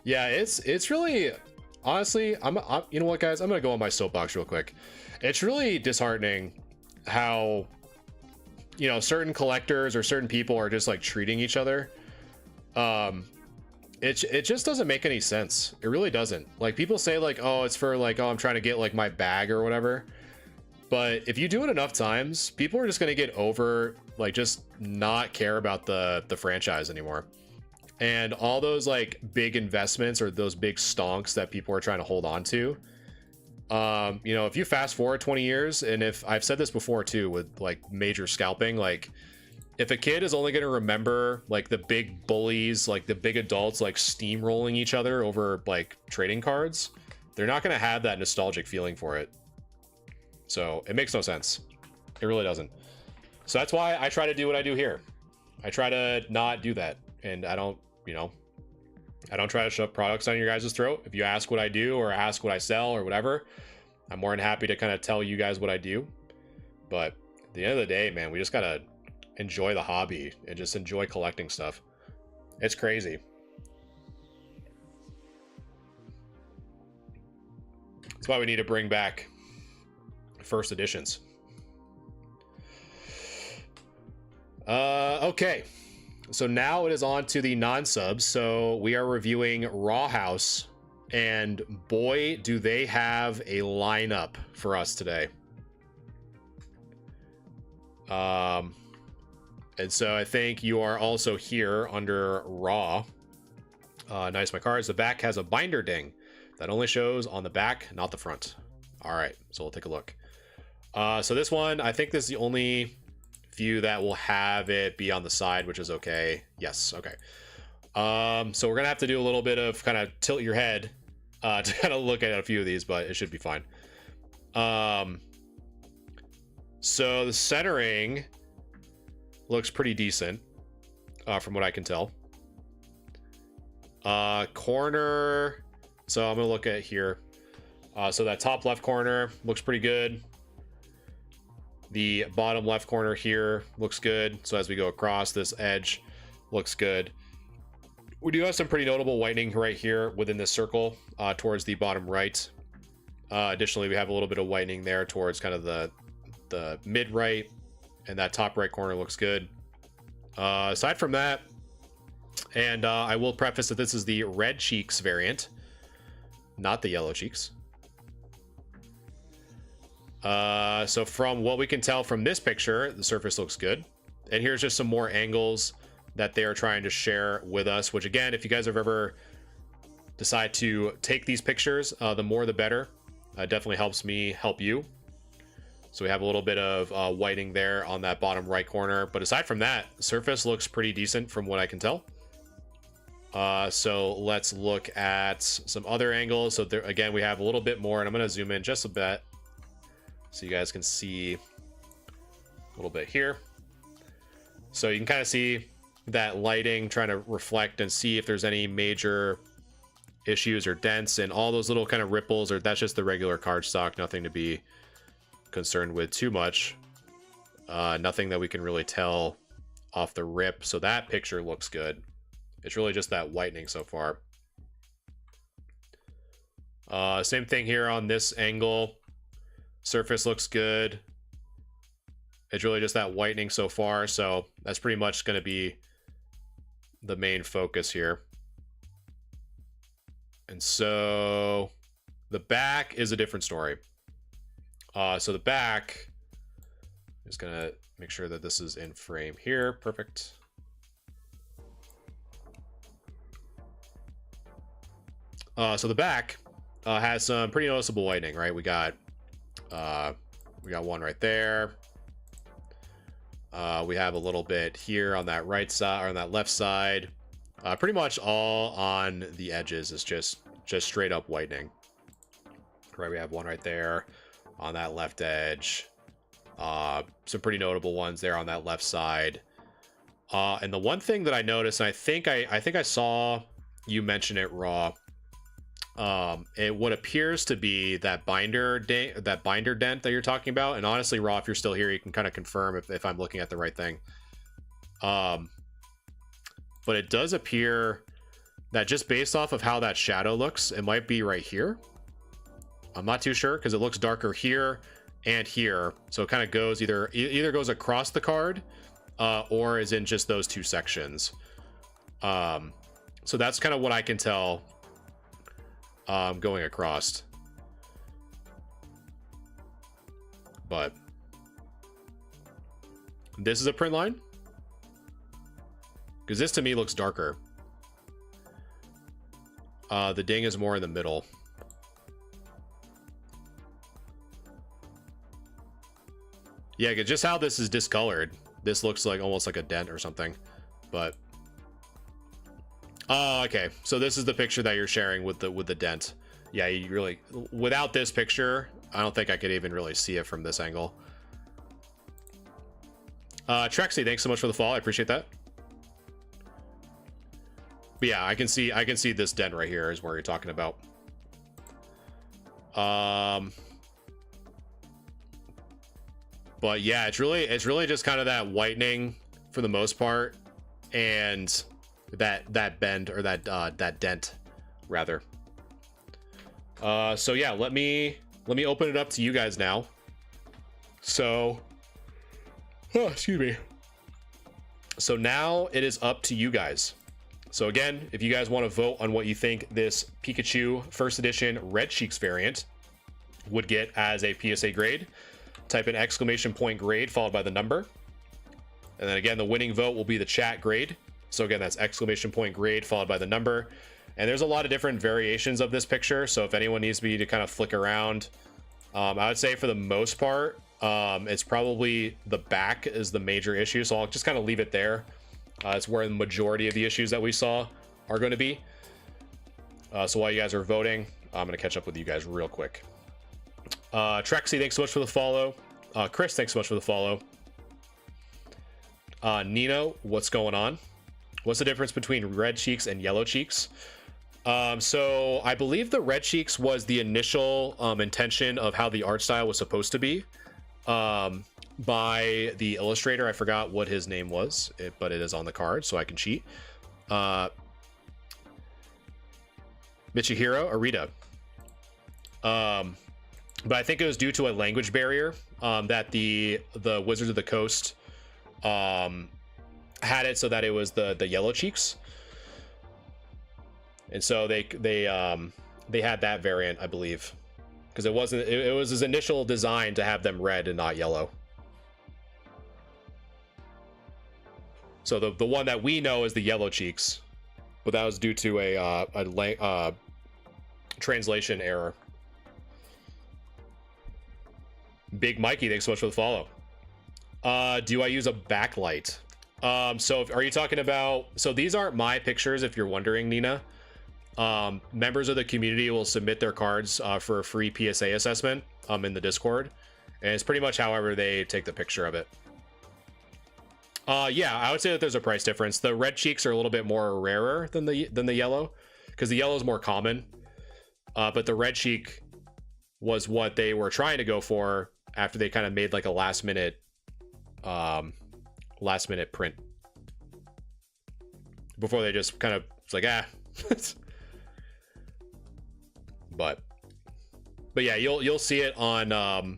Yeah, it's really, honestly, I'm you know what, guys? I'm gonna go on my soapbox real quick. It's really disheartening how, you know, certain collectors or certain people are just like treating each other. It just doesn't make any sense. It really doesn't. Like, people say like, oh, it's for like, oh, I'm trying to get like my bag or whatever. But if you do it enough times, people are just gonna get over, like, just not care about the franchise anymore. And all those like big investments or those big stonks that people are trying to hold on to, you know, if you fast forward 20 years, and if I've said this before too with like major scalping, like if a kid is only going to remember like the big bullies, like the big adults, like steamrolling each other over like trading cards, they're not going to have that nostalgic feeling for it. So it makes no sense. It really doesn't. So that's why I try to do what I do here. I try to not do that. And I don't, you know, I don't try to shove products down your guys' throat. If you ask what I do or ask what I sell or whatever, I'm more than happy to kind of tell you guys what I do. But at the end of the day, man, we just got to enjoy the hobby and just enjoy collecting stuff. It's crazy. That's why we need to bring back first editions. Okay. So now it is on to the non-subs. So we are reviewing Raw House, and boy, do they have a lineup for us today. And so I think you are also here under Raw. Nice, my cards. The back has a binder ding that only shows on the back, not the front. All right, so we'll take a look. So this one, I think this is the only few that will have it be on the side, which is okay. Yes, okay. So we're gonna have to do a little bit of kind of tilt your head to kind of look at a few of these, but it should be fine. So the centering looks pretty decent from what I can tell. Corner, so I'm gonna look at here. So that top left corner looks pretty good. The bottom left corner here looks good. So as we go across, this edge looks good. We do have some pretty notable whitening right here within this circle towards the bottom right. Additionally, we have a little bit of whitening there towards kind of the mid right, and that top right corner looks good. Aside from that, and I will preface that this is the red cheeks variant, not the yellow cheeks. So from what we can tell from this picture, the surface looks good. And here's just some more angles that they are trying to share with us, which again, if you guys have ever decide to take these pictures, the more the better. Definitely helps me help you. So we have a little bit of whitening there on that bottom right corner. But aside from that, the surface looks pretty decent from what I can tell. So let's look at some other angles. So there, again, we have a little bit more, and I'm going to zoom in just a bit so you guys can see a little bit here. So you can kind of see that lighting trying to reflect and see if there's any major issues or dents, and all those little kind of ripples, or that's just the regular cardstock, nothing to be concerned with too much. Nothing that we can really tell off the rip, so that picture looks good. It's really just that whitening so far. Same thing here on this angle. Surface looks good. It's really just that whitening so far, so that's pretty much going to be the main focus here. And so the back is a different story. So the back is going to make sure that this is in frame here. Perfect. So the back has some pretty noticeable whitening, right? We got one right there. We have a little bit here on that right side, or on that left side. Pretty much all on the edges is just straight up whitening. Right, we have one right there on that left edge. Some pretty notable ones there on that left side. And the one thing that I noticed, and I think I saw you mention it, Raw. What appears to be that binder dent that you're talking about. And honestly, Raw, if you're still here, you can kind of confirm if I'm looking at the right thing. But it does appear that just based off of how that shadow looks, it might be right here. I'm not too sure because it looks darker here and here. So it kind of goes either goes across the card or is in just those two sections. So that's kind of what I can tell going across. But this is a print line. Because this to me looks darker. The ding is more in the middle. Yeah, just how this is discolored. This looks like almost like a dent or something. But oh, okay. So this is the picture that you're sharing with the dent. Yeah, you really, without this picture, I don't think I could even really see it from this angle. Trexie, thanks so much for the follow. I appreciate that. But yeah, I can see this dent right here is where you're talking about. But yeah, it's really just kind of that whitening for the most part, and that bend, or that dent rather. So yeah, let me open it up to you guys now. So excuse me. So now it is up to you guys. So again, if you guys want to vote on what you think this Pikachu first edition Red Cheeks variant would get as a PSA grade, type in !point grade followed by the number. And then again, the winning vote will be the chat grade. So again, that's !point grade followed by the number. And there's a lot of different variations of this picture. So if anyone needs me to kind of flick around, I would say for the most part, it's probably the back is the major issue. So I'll just kind of leave it there. It's where the majority of the issues that we saw are going to be. So while you guys are voting, I'm going to catch up with you guys real quick. Trexie, thanks so much for the follow. Chris, thanks so much for the follow. Nino, what's going on? What's the difference between Red Cheeks and Yellow Cheeks? So I believe the Red Cheeks was the initial intention of how the art style was supposed to be. By the illustrator. I forgot what his name was, but it is on the card, so I can cheat. Michihiro Arita. But I think it was due to a language barrier that the Wizards of the Coast had it so that it was the Yellow Cheeks, and so they had that variant, I believe, because it was his initial design to have them red and not yellow. So the one that we know is the Yellow Cheeks, but that was due to a translation error. Big Mikey, thanks so much for the follow. Do I use a backlight? So are you talking about? So these aren't my pictures, if you're wondering, Nina. Members of the community will submit their cards for a free PSA assessment in the Discord, and it's pretty much however they take the picture of it. Yeah, I would say that there's a price difference. The Red Cheeks are a little bit more rarer than the yellow, because the yellow is more common. But the Red Cheek was what they were trying to go for after they kind of made like a last minute print before they just kind of, it's like, ah. but yeah, you'll see it on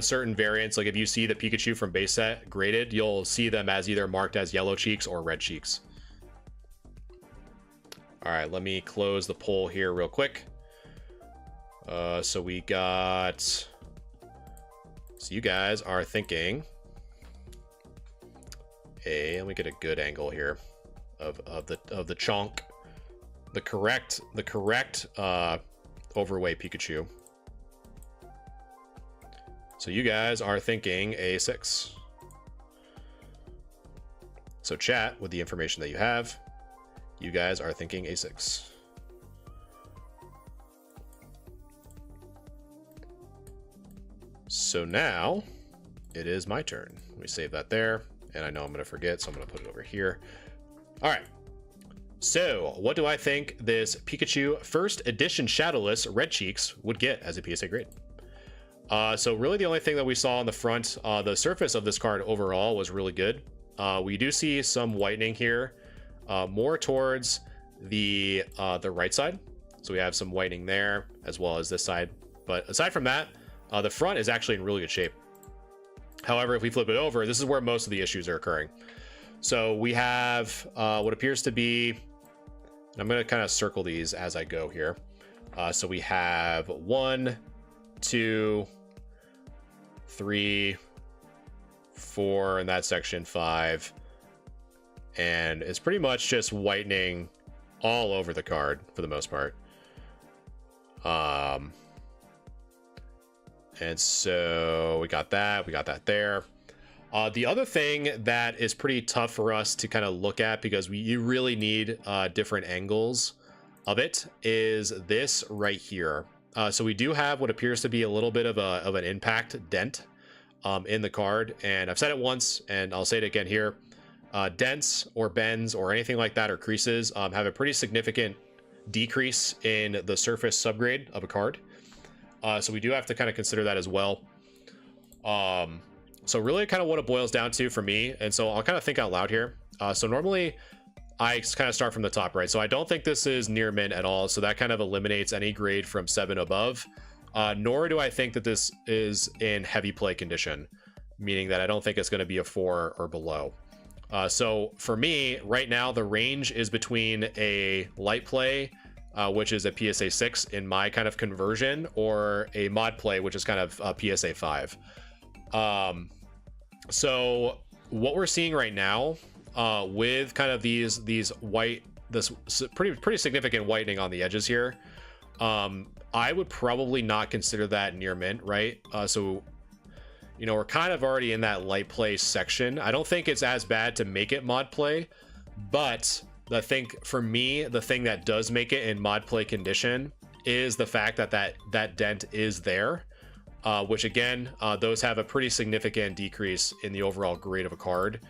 certain variants. Like if you see the Pikachu from base set graded, you'll see them as either marked as yellow cheeks or red cheeks. All right, let me close the poll here real quick. So we got, so you guys are thinking, let me get a good angle here of the chonk, the correct overweight Pikachu. So you guys are thinking A6. So chat, with the information that you have, you guys are thinking A6. So now it is my turn. Let me save that there. And I know I'm going to forget, so I'm going to put it over here. All right. So what do I think this Pikachu first edition Shadowless Red Cheeks would get as a PSA grade? So really the only thing that we saw on the front, the surface of this card overall was really good. We do see some whitening here, more towards the right side. So we have some whitening there as well as this side. But aside from that, the front is actually in really good shape. However, if we flip it over, this is where most of the issues are occurring. So we have what appears to be, and I'm going to kind of circle these as I go here. So we have 1, 2, 3, 4 in that section, 5. And it's pretty much just whitening all over the card for the most part. And so we got that there. The other thing that is pretty tough for us to kind of look at, because you really need different angles of it, is this right here. So we do have what appears to be a little bit of an impact dent in the card. And I've said it once and I'll say it again here. Dents or bends or anything like that, or creases, have a pretty significant decrease in the surface subgrade of a card. So we do have to kind of consider that as well. So really kind of what it boils down to for me, and so I'll kind of think out loud here. So normally I kind of start from the top, right? So I don't think this is near mint at all. So that kind of eliminates any grade from 7 above. Nor do I think that this is in heavy play condition, meaning that I don't think it's going to be a 4 or below. So for me right now, the range is between a light play, which is a PSA 6 in my kind of conversion, or a mod play, which is kind of a PSA 5. So what we're seeing right now, with kind of this pretty significant whitening on the edges here, I would probably not consider that near mint, right? So, you know, we're kind of already in that light play section. I don't think it's as bad to make it mod play, but I think for me, the thing that does make it in mod play condition is the fact that that dent is there, which again, those have a pretty significant decrease in the overall grade of a card.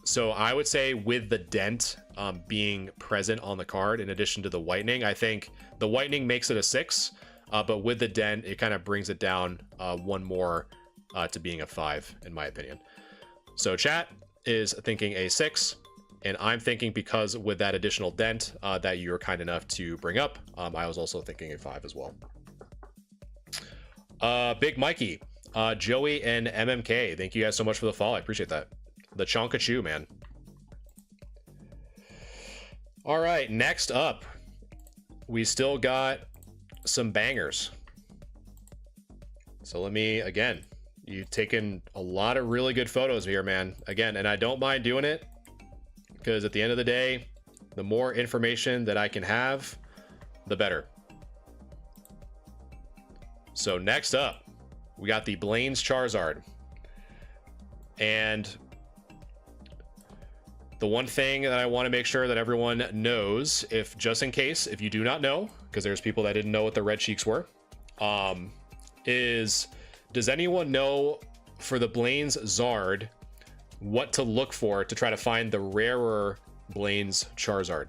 So I would say with the dent being present on the card, in addition to the whitening, I think the whitening makes it a 6, but with the dent, it kind of brings it down one more to being a 5, in my opinion. So chat is thinking a 6. And I'm thinking, because with that additional dent that you're kind enough to bring up, I was also thinking a 5 as well. Big Mikey, Joey, and MMK, thank you guys so much for the follow. I appreciate that. The Chonkachu, man. All right, next up, we still got some bangers. So let me, again, you've taken a lot of really good photos here, man. Again, and I don't mind doing it, because at the end of the day, the more information that I can have, the better. So next up, we got the Blaine's Charizard. And the one thing that I want to make sure that everyone knows, if just in case, if you do not know, because there's people that didn't know what the red cheeks were, is, does anyone know for the Blaine's Zard what to look for to try to find the rarer Blaine's Charizard?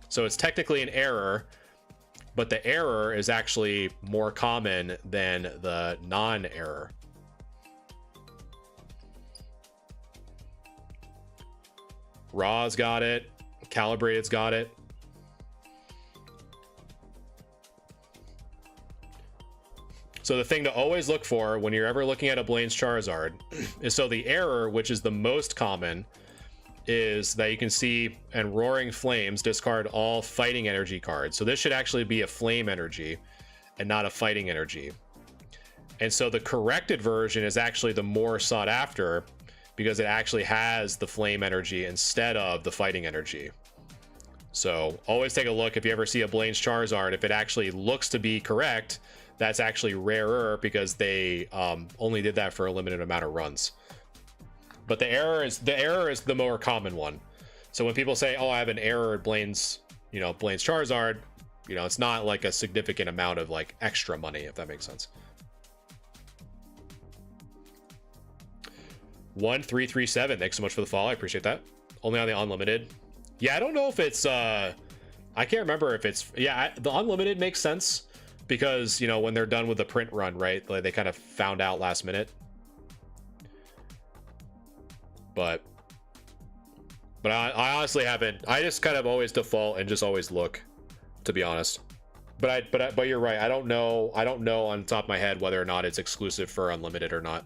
So it's technically an error but the error is actually more common than the non-error. Raw's got it. Calibrated's got it. So the thing to always look for when you're ever looking at a Blaine's Charizard is, so the error, which is the most common, is that you can see, and Roaring Flames discard all fighting energy cards. So this should actually be a flame energy and not a fighting energy. And so the corrected version is actually the more sought after, because it actually has the flame energy instead of the fighting energy. So always take a look if you ever see a Blaine's Charizard. If it actually looks to be correct, that's actually rarer, because they only did that for a limited amount of runs. But the error is the more common one. So when people say, "Oh, I have an error at Blaine's, Blaine's Charizard," it's not like a significant amount of like extra money, if that makes sense. 1337, thanks so much for the follow. I appreciate that. Only on the unlimited. Yeah, I don't know if it's I can't remember if it's, yeah, the unlimited makes sense, because when they're done with the print run, right, like they kind of found out last minute. But I honestly haven't. I just kind of always default and just always look, to be honest. But you're right. I don't know on top of my head whether or not it's exclusive for unlimited or not.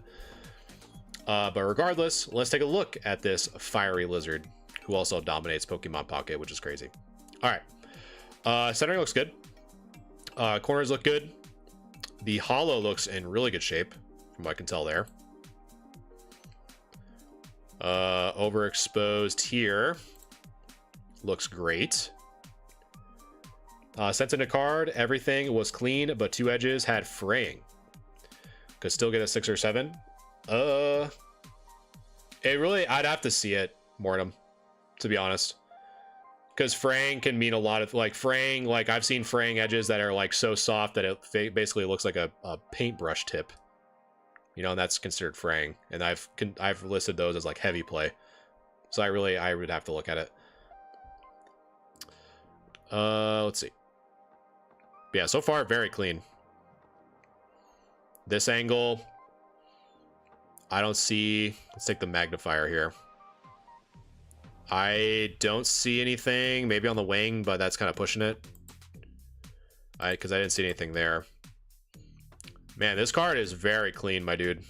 But regardless, let's take a look at this fiery lizard, who also dominates Pokemon Pocket, which is crazy. All right, centering looks good. Corners look good. The hollow looks in really good shape, from what I can tell there. Overexposed here looks great. Sent in a card, everything was clean, but two edges had fraying. Could still get a 6 or 7. It really, I'd have to see it, Mortem, to be honest, because fraying can mean a lot of, like, fraying, like I've seen fraying edges that are like so soft that it basically looks like a paintbrush tip, and that's considered fraying, and I've listed those as like heavy play. So I would have to look at it. Let's see. Yeah, so far very clean. This angle, I don't see. Let's take the magnifier here. I don't see anything. Maybe on the wing, but that's kind of pushing it. Because I didn't see anything there. Man, this card is very clean, my dude.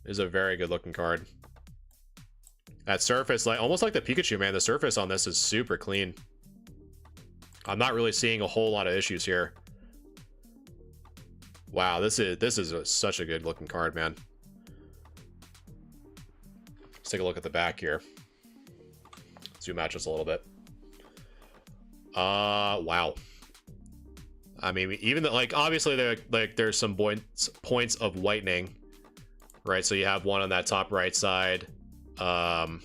This is a very good looking card. That surface, like almost like the Pikachu, man. The surface on this is super clean. I'm not really seeing a whole lot of issues here. Wow, this is such a good looking card, man. Let's take a look at the back here. Zoom out just a little bit. Wow. I mean, even the, like, obviously there's some points of whitening, right? So you have one on that top right side, but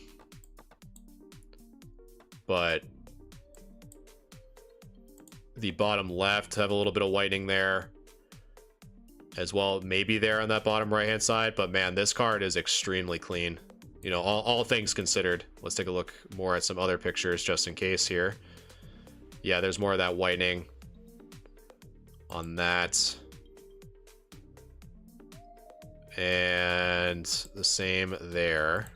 the bottom left have a little bit of whitening there as well, maybe there on that bottom right hand side. But man, this card is extremely clean, all things considered. Let's take a look more at some other pictures just in case here. Yeah, there's more of that whitening on that, and the same there.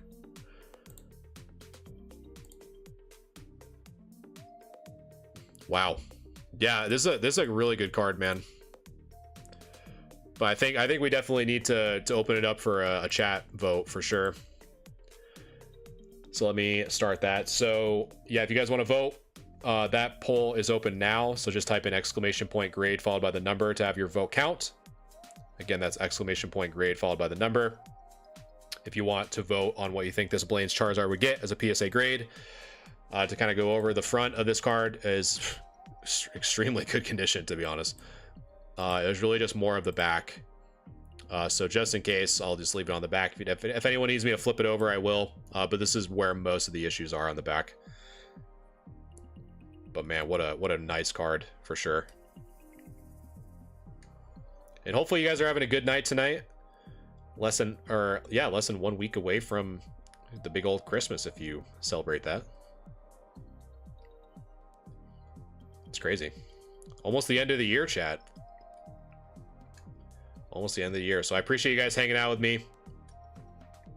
Wow. Yeah, this is a really good card, man. But I think we definitely need to open it up for a chat vote for sure. So let me start that. So yeah, if you guys want to vote, that poll is open now. So just type in ! grade followed by the number to have your vote count. Again, that's ! grade followed by the number. If you want to vote on what you think this Blaine's Charizard would get as a PSA grade, to kind of go over, the front of this card is extremely good condition, to be honest. It was really just more of the back. So just in case, I'll just leave it on the back. If anyone needs me to flip it over, I will. But this is where most of the issues are, on the back. But man, what a nice card for sure. And hopefully you guys are having a good night tonight. Less than 1 week away from the big old Christmas, if you celebrate that. It's crazy. Almost the end of the year, chat. Almost the end of the year. So I appreciate you guys hanging out with me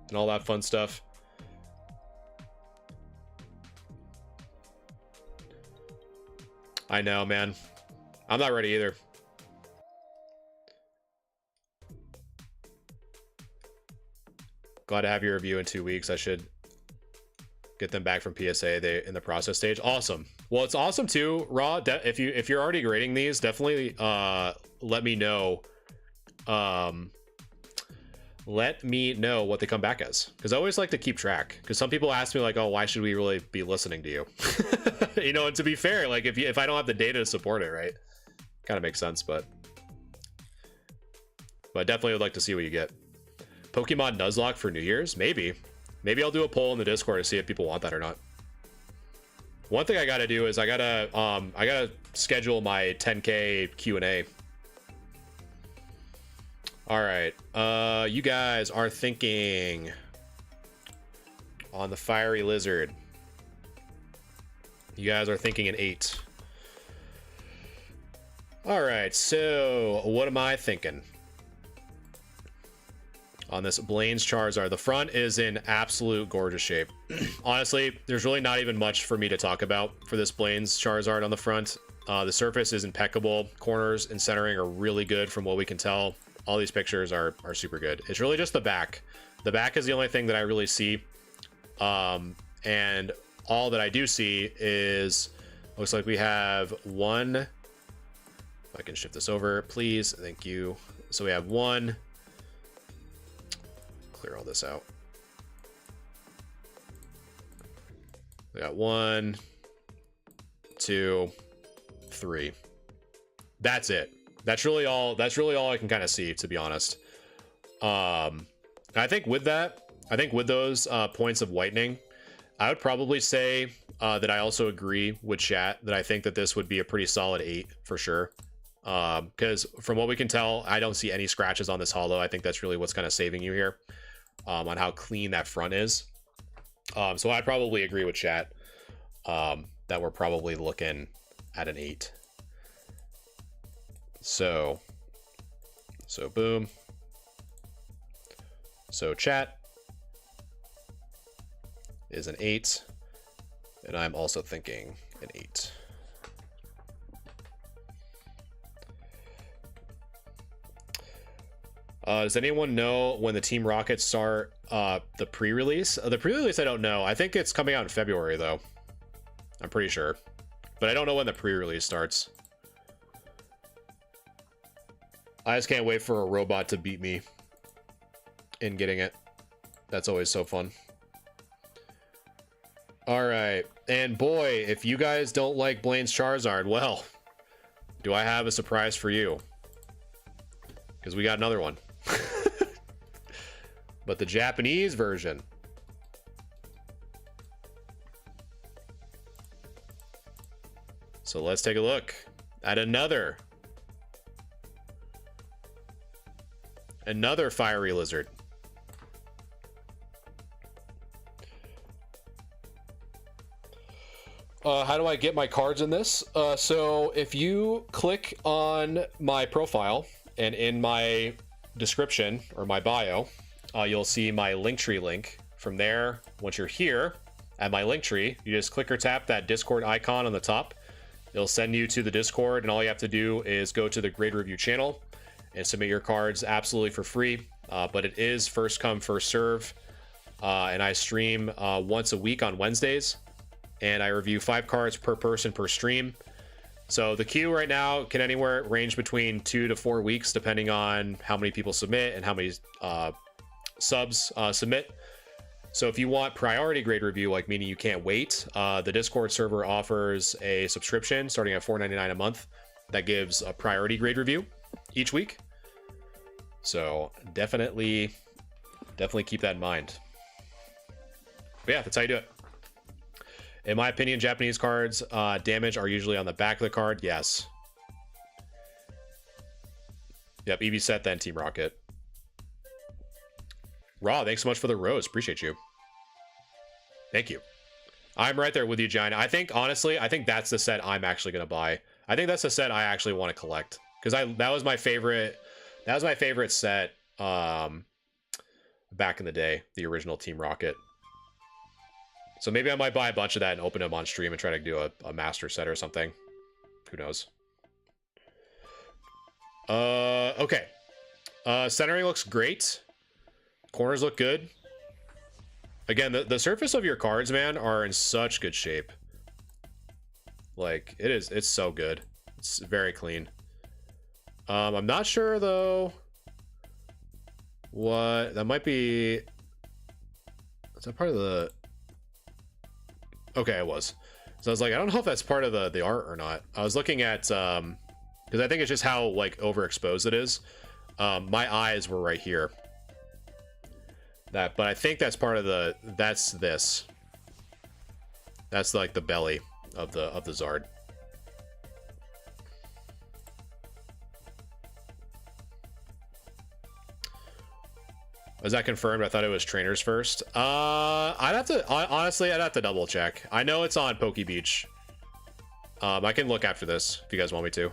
and all that fun stuff. I know, man. I'm not ready either. Glad to have your review in 2 weeks. I should get them back from PSA. They in the process stage. Awesome. Well, it's awesome too, Raw. If you're already grading these, definitely let me know. Let me know what they come back as, because I always like to keep track. Because some people ask me like, "Oh, why should we really be listening to you?" You know, and to be fair, like if I don't have the data to support it, right? Kind of makes sense, but definitely would like to see what you get. Pokemon Nuzlocke for New Year's? Maybe I'll do a poll in the Discord to see if people want that or not. One thing I gotta do is I gotta schedule my 10K Q&A. All right, you guys are thinking on the Fiery Lizard. You guys are thinking an 8. All right, so what am I thinking? On this Blaine's Charizard, the front is in absolute gorgeous shape. Honestly, there's really not even much for me to talk about for this Blaine's Charizard on the front. The surface is impeccable. Corners and centering are really good from what we can tell. All these pictures are super good. It's really just the back. The back is the only thing that I really see. And all that I do see is, looks like we have one. If I can shift this over, please. Thank you. So we have one. Clear all this out. We got 1, 2, 3. That's it. That's really all I can kind of see, to be honest. I think with those points of whitening, I would probably say that I also agree with chat that I think that this would be a pretty solid 8 for sure. Because from what we can tell, I don't see any scratches on this holo. I think that's really what's kind of saving you here. On how clean that front is. So I probably agree with chat that we're probably looking at an 8. So boom. So chat is an 8, and I'm also thinking an 8. Does anyone know when the Team Rockets start the pre-release? The pre-release, I don't know. I think it's coming out in February, though. I'm pretty sure. But I don't know when the pre-release starts. I just can't wait for a robot to beat me in getting it. That's always so fun. All right. And boy, if you guys don't like Blaine's Charizard, well, do I have a surprise for you? Because we got another one. But the Japanese version. So let's take a look at another Fiery Lizard. How do I get my cards in this? So if you click on my profile and in my description or my bio, you'll see my Linktree link. From there, once you're here at my Linktree, you just click or tap that Discord icon on the top. It'll send you to the Discord, and all you have to do is go to the Grade Review channel and submit your cards absolutely for free. But it is first come, first serve. And I stream once a week on Wednesdays, and I review 5 cards per person per stream. So the queue right now can anywhere range between 2 to 4 weeks, depending on how many people submit and how many subs submit. So if you want priority grade review, like meaning you can't wait, the Discord server offers a subscription starting at $4.99 a month that gives a priority grade review each week. So definitely keep that in mind. But yeah, that's how you do it. In my opinion, Japanese cards damage are usually on the back of the card. Yes. Yep, EV set, then Team Rocket. Raw, thanks so much for the rose. Appreciate you. Thank you. I'm right there with you, Giant. I think, honestly, I think that's the set I'm actually going to buy. I think that's the set I actually want to collect. Because that was my favorite set back in the day, the original Team Rocket. So maybe I might buy a bunch of that and open them on stream and try to do a master set or something. Who knows? Okay. Centering looks great. Corners look good. Again, the surface of your cards, man, are in such good shape. Like, it's so good. It's very clean. I'm not sure, though, what... That might be... Is that part of the... Okay, it was. So I was like, I don't know if that's part of the art or not. I was looking at... Because I think it's just how, like, overexposed it is. My eyes were right here. But I think that's part of the... That's this. That's, like, the belly of the Zard. Was that confirmed? I thought it was trainers first. I'd have to... Honestly, I'd have to double check. I know it's on Poke Beach. I can look after this, if you guys want me to.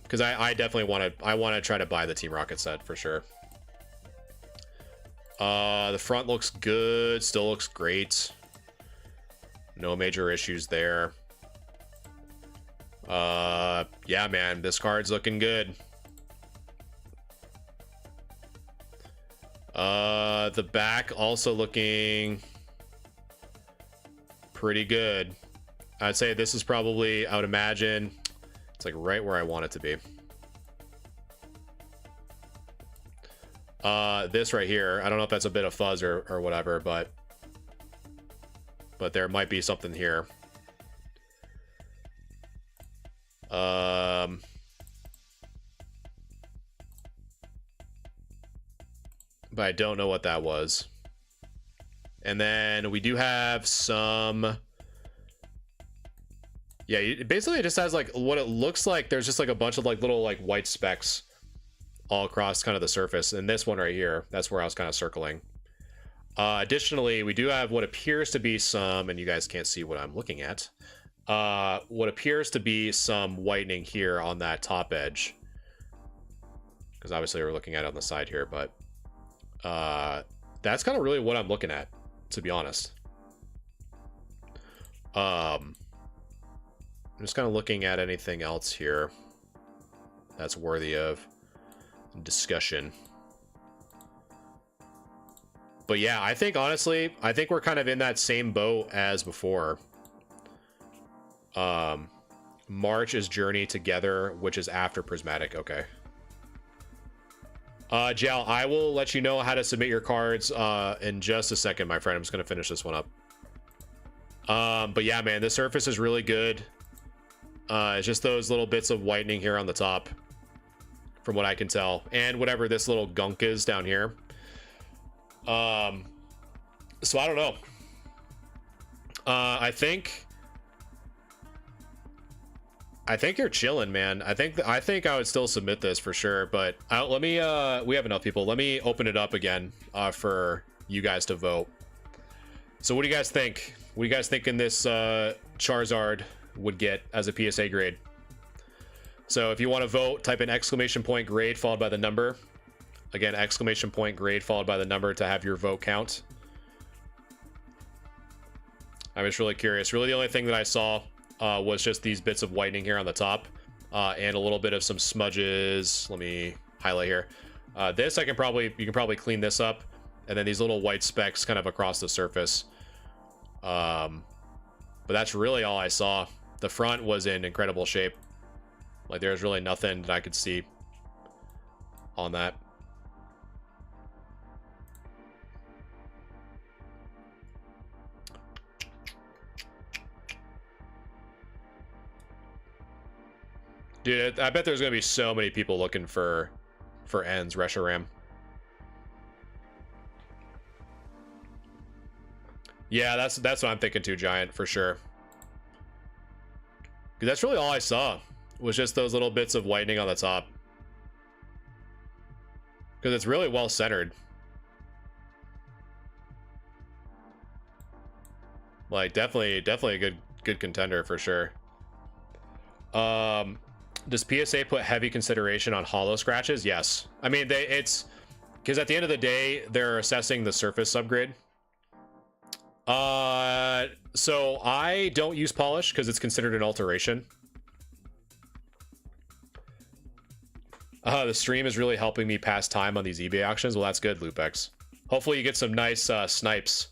Because I definitely want to try to buy the Team Rocket set, for sure. The front looks good. Still looks great. No major issues there. Yeah, man. This card's looking good. The back also looking pretty good. I'd say this is probably, I would imagine, it's like right where I want it to be. This right here, I don't know if that's a bit of fuzz or whatever, but there might be something here. But I don't know what that was. And then we do have some... Yeah, basically it just has like what it looks like. There's just like a bunch of like little like white specks all across kind of the surface. And this one right here, that's where I was kind of circling. Additionally, we do have what appears to be some, and you guys can't see what I'm looking at, what appears to be some whitening here on that top edge. Because obviously we're looking at it on the side here, but that's kind of really what I'm looking at, to be honest. I'm just kind of looking at anything else here that's worthy of discussion. But yeah, I think honestly, I think we're kind of in that same boat as before. March is Journey Together, which is after Prismatic. Okay. Jal, I will let you know how to submit your cards in just a second, my friend. I'm just going to finish this one up. But yeah, man, the surface is really good. It's just those little bits of whitening here on the top, from what I can tell, and whatever this little gunk is down here. So I don't know. I think you're chilling, man. I think I would still submit this for sure, but let me we have enough people. Let me open it up again for you guys to vote. So what do you guys think? What do you guys think in this Charizard would get as a PSA grade? So if you want to vote, type in !! grade followed by the number. Again, !! grade followed by the number to have your vote count. I'm just really curious. Really, the only thing that I saw was just these bits of whitening here on the top, and a little bit of some smudges. Let me highlight here. This you can probably clean this up, and then these little white specks kind of across the surface. But that's really all I saw. The front was in incredible shape. Like, there's really nothing that I could see on that. Dude, I bet there's gonna be so many people looking for ends, Reshiram. Yeah, that's what I'm thinking too, Giant, for sure. Because that's really all I saw, was just those little bits of whitening on the top. Because it's really well centered. Like, definitely a good contender for sure. Does PSA put heavy consideration on hollow scratches? Yes. I mean, it's because at the end of the day, they're assessing the surface subgrade. So I don't use polish because it's considered an alteration. The stream is really helping me pass time on these eBay auctions. Well, that's good, Lupex. Hopefully you get some nice snipes.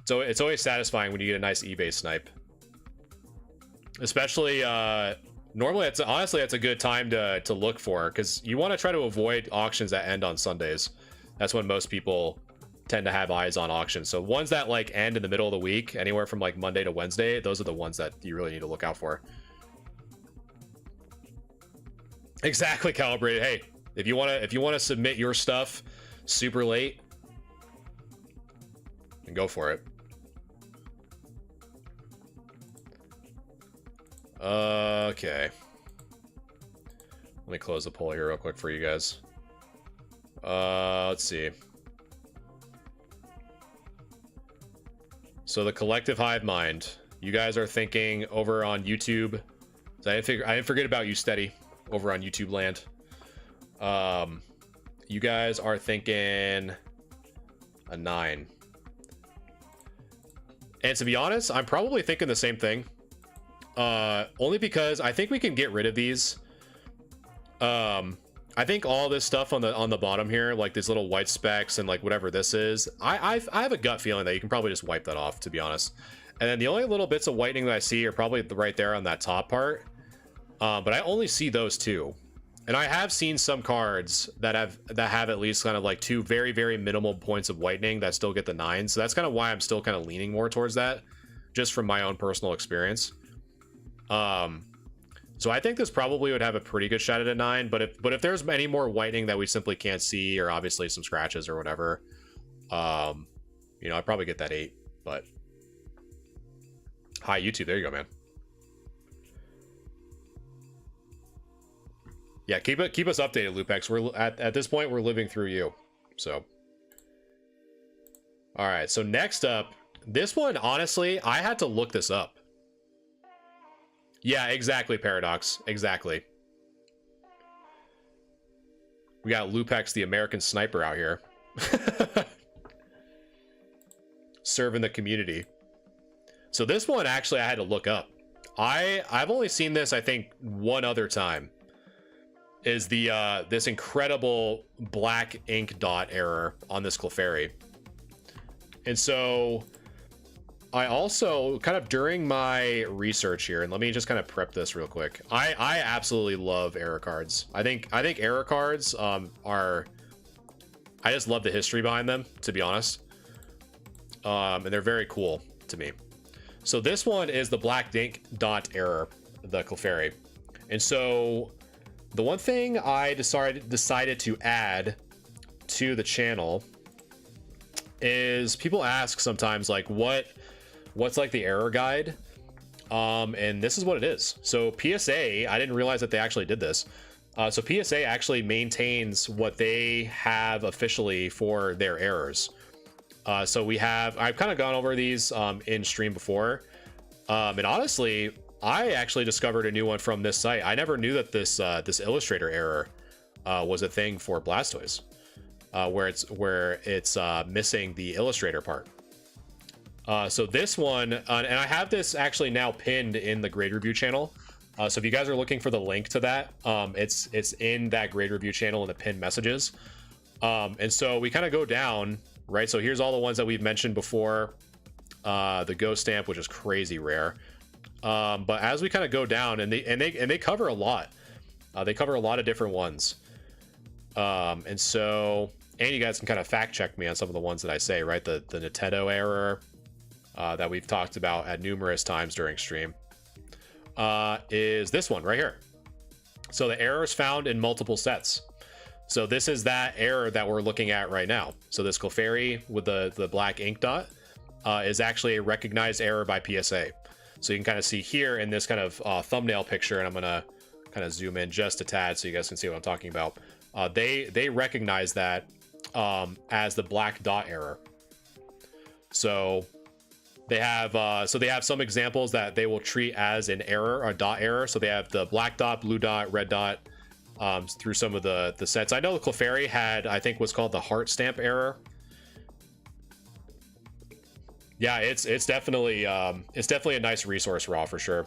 So it's always satisfying when you get a nice eBay snipe. Especially, normally, honestly, it's a good time to look for, because you want to try to avoid auctions that end on Sundays. That's when most people tend to have eyes on auctions. So ones that like end in the middle of the week, anywhere from like Monday to Wednesday, those are the ones that you really need to look out for. Exactly, Calibrated. Hey, if you want to submit your stuff super late, then go for it. Okay. Let me close the poll here real quick for you guys. Let's see. So the collective hive mind, you guys are thinking over on YouTube. So I didn't forget about you, Steady, over on YouTube land. You guys are thinking a 9. And to be honest, I'm probably thinking the same thing. Only because I think we can get rid of these. I think all this stuff on the bottom here, like these little white specks and like whatever this is, I have a gut feeling that you can probably just wipe that off, to be honest. And then the only little bits of whitening that I see are probably right there on that top part. But I only see those two. And I have seen some cards that have at least kind of like 2 very, very minimal points of whitening that still get the 9. So that's kind of why I'm still kind of leaning more towards that, just from my own personal experience. So I think this probably would have a pretty good shot at a 9, but if there's any more whitening that we simply can't see, or obviously some scratches or whatever, you know, I'd probably get that 8. But hi, YouTube, there you go, man. Yeah, keep us updated, Lupex. We're at this point, we're living through you. So, all right. So next up, this one, honestly, I had to look this up. Yeah, exactly, Paradox. Exactly. We got Lupex, the American sniper, out here. Serving the community. So this one, actually, I had to look up. I've only seen this, I think, one other time. Is the this incredible black ink dot error on this Clefairy. And so I also, kind of during my research here, and let me just kind of prep this real quick. I absolutely love error cards. I think error cards are, I just love the history behind them, to be honest. And they're very cool to me. So this one is the black ink dot error, the Clefairy. And so the one thing I decided to add to the channel is people ask sometimes, like, what's like the error guide? And this is what it is. So PSA, I didn't realize that they actually did this. So PSA actually maintains what they have officially for their errors. So I've kind of gone over these in stream before. And honestly, I actually discovered a new one from this site. I never knew that this illustrator error was a thing for Blastoise, where it's missing the illustrator part. So this one, and I have this actually now pinned in the grade review channel. So if you guys are looking for the link to that, it's in that grade review channel in the pinned messages. And so we kind of go down, right? So here's all the ones that we've mentioned before. The Ghost Stamp, which is crazy rare. But as we kind of go down, and they cover a lot. They cover a lot of different ones. And so, and you guys can kind of fact check me on some of the ones that I say, right? The Nintendo error that we've talked about at numerous times during stream is this one right here. So the error is found in multiple sets. So this is that error that we're looking at right now. So this Clefairy with the black ink dot is actually a recognized error by PSA. So you can kind of see here in this kind of thumbnail picture, and I'm gonna kind of zoom in just a tad so you guys can see what I'm talking about. They recognize that as the black dot error. So They have so they have some examples that they will treat as an error, a dot error. So they have the black dot, blue dot, red dot through some of the sets. I know the Clefairy had, I think, what's called the heart stamp error. Yeah, it's definitely a nice resource raw for sure.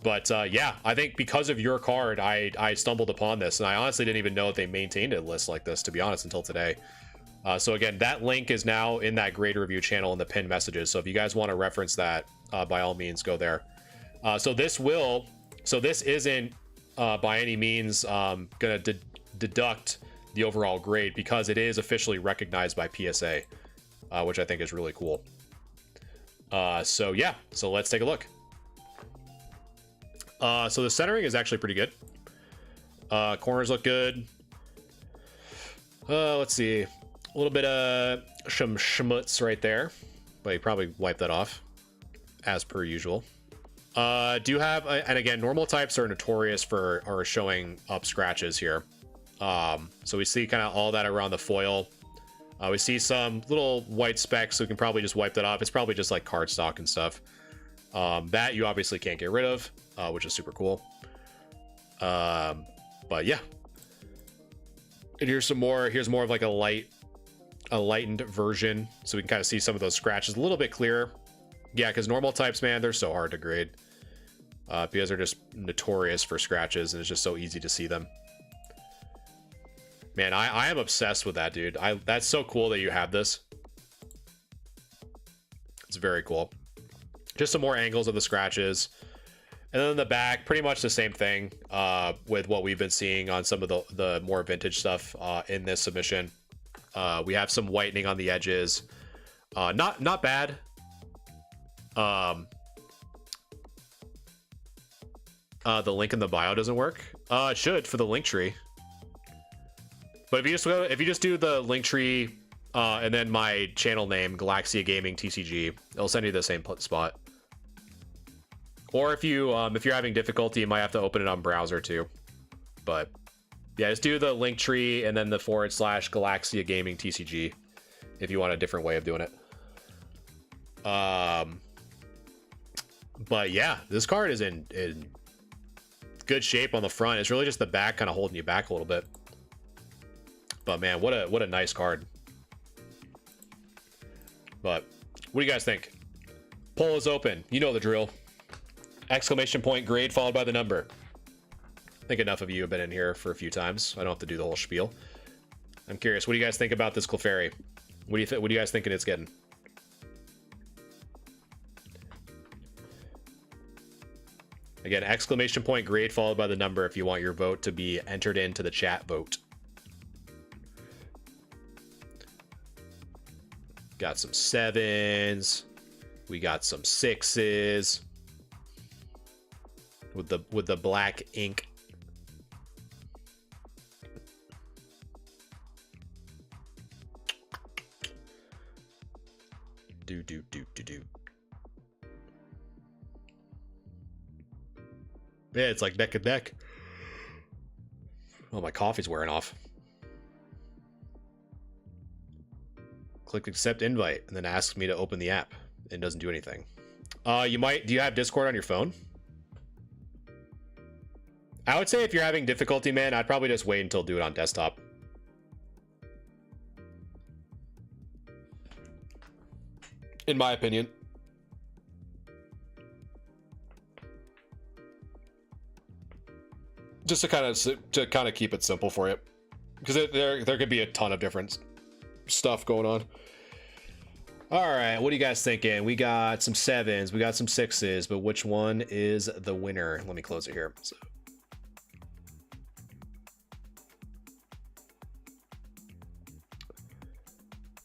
But yeah, I think because of your card, I stumbled upon this, and I honestly didn't even know that they maintained a list like this, to be honest, until today. So again, that link is now in that grade review channel in the pinned messages. So if you guys want to reference that, by all means, go there. So this isn't by any means gonna deduct the overall grade, because it is officially recognized by PSA, which I think is really cool. So yeah, so let's take a look. So the centering is actually pretty good. Corners look good. Let's see. A little bit of some schmutz right there, but you probably wipe that off as per usual. Do you have, and again, normal types are notorious for showing up scratches here. So we see kind of all that around the foil. We see some little white specks, so we can probably just wipe that off. It's probably just like cardstock and stuff. That you obviously can't get rid of, which is super cool. But yeah. And here's more of like a lightened version, so we can kind of see some of those scratches a little bit clearer. Yeah, because normal types, man, they're so hard to grade. Because they're just notorious for scratches, and it's just so easy to see them. Man, I am obsessed with that, dude. That's so cool that you have this. It's very cool. Just some more angles of the scratches. And then in the back, pretty much the same thing with what we've been seeing on some of the more vintage stuff in this submission. We have some whitening on the edges. Not bad. The link in the bio doesn't work. It should for the link tree. But if you just do the link tree and then my channel name, Galaxia Gaming TCG, it'll send you to the same spot. Or if you're having difficulty, you might have to open it on browser too. But yeah, just do the link tree and then the / Galaxia Gaming TCG if you want a different way of doing it. But yeah, this card is in good shape on the front. It's really just the back kind of holding you back a little bit. But man, what a nice card. But what do you guys think? Poll is open. You know the drill. Exclamation point grade followed by the number. I think enough of you have been in here for a few times. I don't have to do the whole spiel. I'm curious, what do you guys think about this Clefairy? What do you guys thinking it's getting? Again, exclamation point grade followed by the number if you want your vote to be entered into the chat vote. Got some 7s. We got some 6s. With the black ink. Do. Yeah, it's like neck and neck. Oh, my coffee's wearing off. Click accept invite and then asks me to open the app. It doesn't do anything. Do you have Discord on your phone? I would say if you're having difficulty, man, I'd probably just wait until do it on desktop. In my opinion. Just to kind of keep it simple for you. Because there could be a ton of different stuff going on. All right, what are you guys thinking? We got some 7s, we got some 6s, but which one is the winner? Let me close it here. So.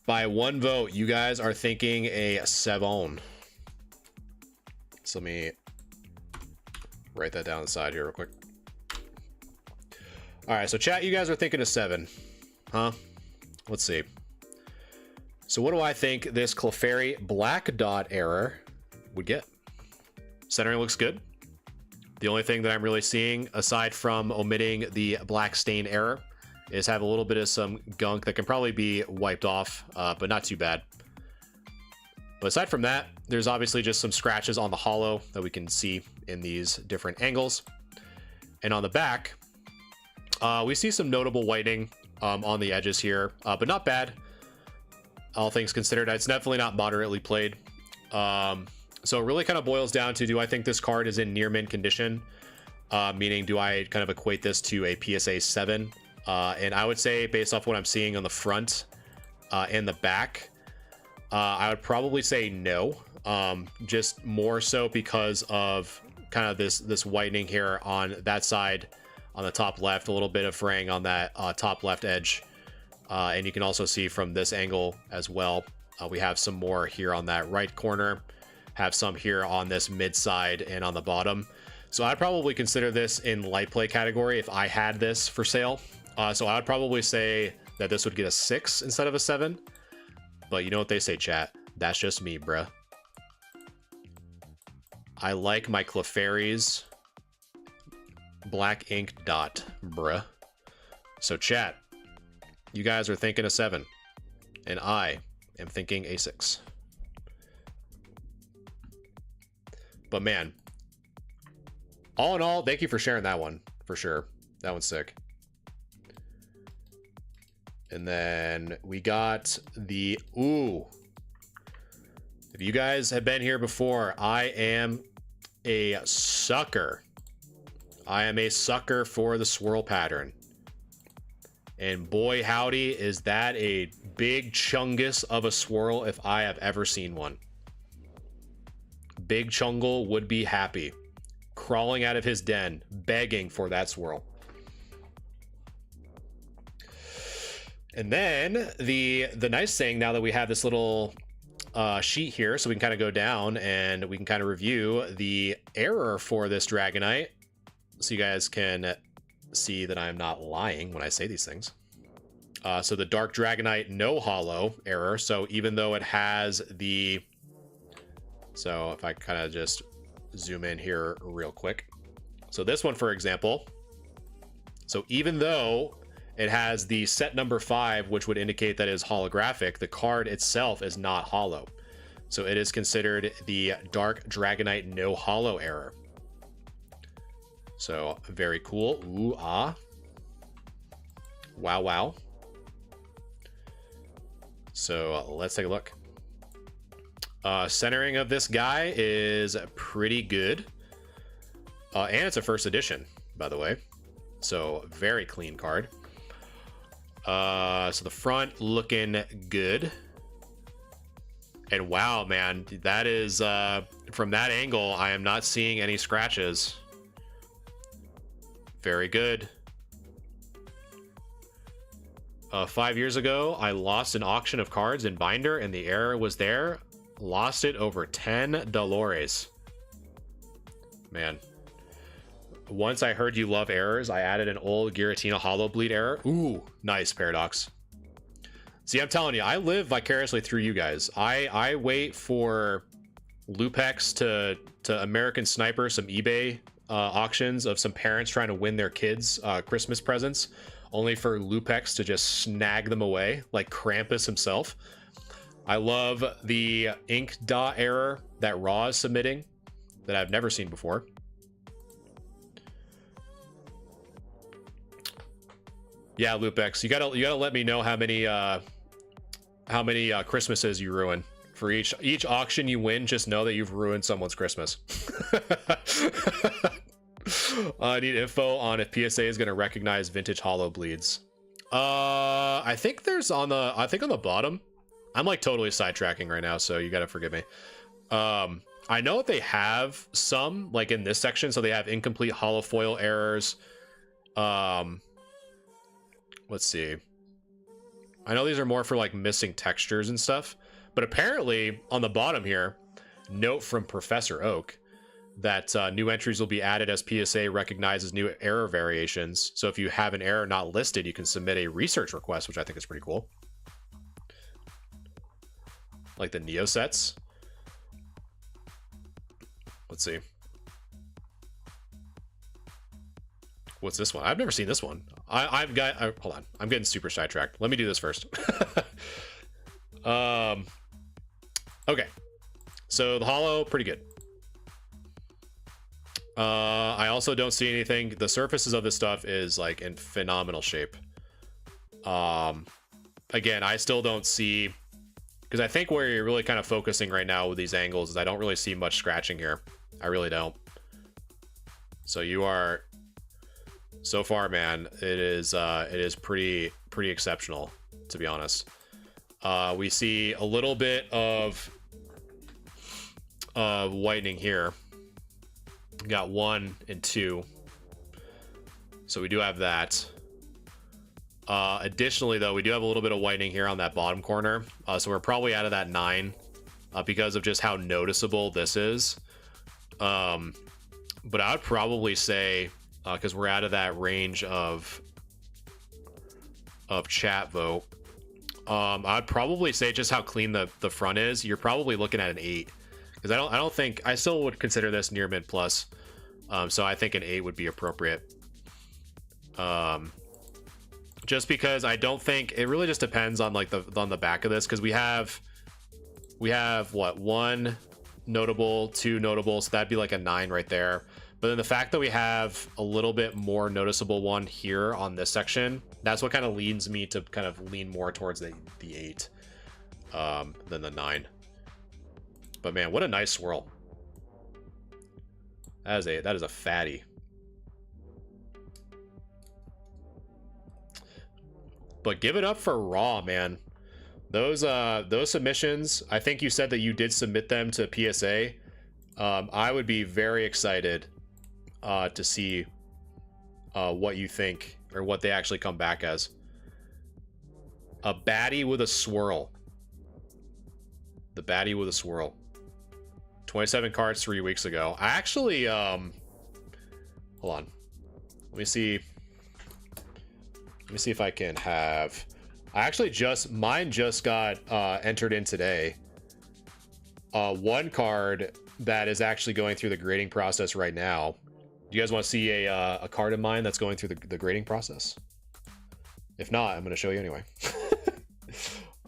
By one vote, you guys are thinking a 7. So let me write that down the side here real quick. All right, so chat, you guys are thinking a 7, huh? Let's see. So what do I think this Clefairy black dot error would get? Centering looks good. The only thing that I'm really seeing, aside from omitting the black stain error, is have a little bit of some gunk that can probably be wiped off, but not too bad. But aside from that, there's obviously just some scratches on the hollow that we can see in these different angles. And on the back, we see some notable whitening on the edges here, but not bad. All things considered, it's definitely not moderately played. So it really kind of boils down to, do I think this card is in near mint condition? Meaning, do I kind of equate this to a PSA 7? And I would say, based off what I'm seeing on the front and the back, I would probably say no. Just more so because of kind of this whitening here on that side, on the top left, a little bit of fraying on that top left edge. And you can also see from this angle as well, we have some more here on that right corner, have some here on this mid side and on the bottom. So I'd probably consider this in light play category if I had this for sale. So I would probably say that this would get a 6 instead of a 7. But you know what they say, chat. That's just me, bruh. I like my Clefairy's black ink dot, bruh. So chat, you guys are thinking a 7. And I am thinking a 6. But man, all in all, thank you for sharing that one, for sure. That one's sick. And then we got the, ooh. If you guys have been here before, I am a sucker. I am a sucker for the swirl pattern. And boy, howdy, is that a big chungus of a swirl if I have ever seen one. Big Chungle would be happy, crawling out of his den, begging for that swirl. And then the nice thing, now that we have this little sheet here, so we can kind of go down and we can kind of review the error for this Dragonite, so you guys can see that I'm not lying when I say these things. So the Dark Dragonite no hollow error. So even though it has the, so if I kind of just zoom in here real quick. So this one, for example, so even though it has the set number 5, which would indicate that it is holographic, the card itself is not hollow. So it is considered the Dark Dragonite no hollow error. So very cool. Ooh, ah. Wow, wow. So let's take a look. Centering of this guy is pretty good. And it's a first edition, by the way. So very clean card. So the front looking good. And wow, man, that is, from that angle, I am not seeing any scratches. Very good. 5 years ago, I lost an auction of cards in binder and the error was there. Lost it over $10. Man. Once I heard you love errors, I added an old Giratina Hollow Bleed error. Ooh, nice, Paradox. See, I'm telling you, I live vicariously through you guys. I wait for Lupex to American Sniper some eBay auctions of some parents trying to win their kids Christmas presents, only for Lupex to just snag them away, like Krampus himself. I love the ink dot error that Raw is submitting that I've never seen before. Yeah, Lupex, you gotta let me know how many Christmases you ruin. For each auction you win, just know that you've ruined someone's Christmas. I need info on if PSA is going to recognize vintage hollow bleeds. I think there's on the bottom. I'm like totally sidetracking right now, so you got to forgive me. I know that they have some like in this section, so they have incomplete hollow foil errors. Let's see. I know these are more for like missing textures and stuff, but apparently on the bottom here, note from Professor Oak that new entries will be added as PSA recognizes new error variations. So if you have an error not listed, you can submit a research request, which I think is pretty cool. Like the Neo sets. Let's see. What's this one? I've never seen this one. I've got, hold on. I'm getting super sidetracked. Let me do this first. Okay. So the hollow, pretty good. I also don't see anything. The surfaces of this stuff is like in phenomenal shape. Again, I still don't see, because I think where you're really kind of focusing right now with these angles is I don't really see much scratching here. I really don't. So you are, so far, man, it is pretty exceptional, to be honest. We see a little bit of whitening here. We got 1 and 2, so we do have that. Additionally, though, we do have a little bit of whitening here on that bottom corner, so we're probably out of that 9 because of just how noticeable this is. But I would probably say, because we're out of that range of chat vote, I'd probably say just how clean the front is. You're probably looking at an 8, because I don't think, I still would consider this near mid plus. So I think an 8 would be appropriate. Just because I don't think, it really just depends on like on the back of this, because we have what, 1 notable, 2 notable, so that'd be like a 9 right there. But then the fact that we have a little bit more noticeable one here on this section, that's what kind of leads me to kind of lean more towards the 8 than the 9. But man, what a nice swirl. That is a fatty. But give it up for Raw, man. Those submissions, I think you said that you did submit them to PSA. I would be very excited to see what you think, or what they actually come back as. A baddie with a swirl. The baddie with a swirl. 27 cards 3 weeks ago. I actually, hold on. Let me see if I can have, mine just got entered in today. One card that is actually going through the grading process right now. Do you guys want to see a card of mine that's going through the grading process? If not, I'm going to show you anyway.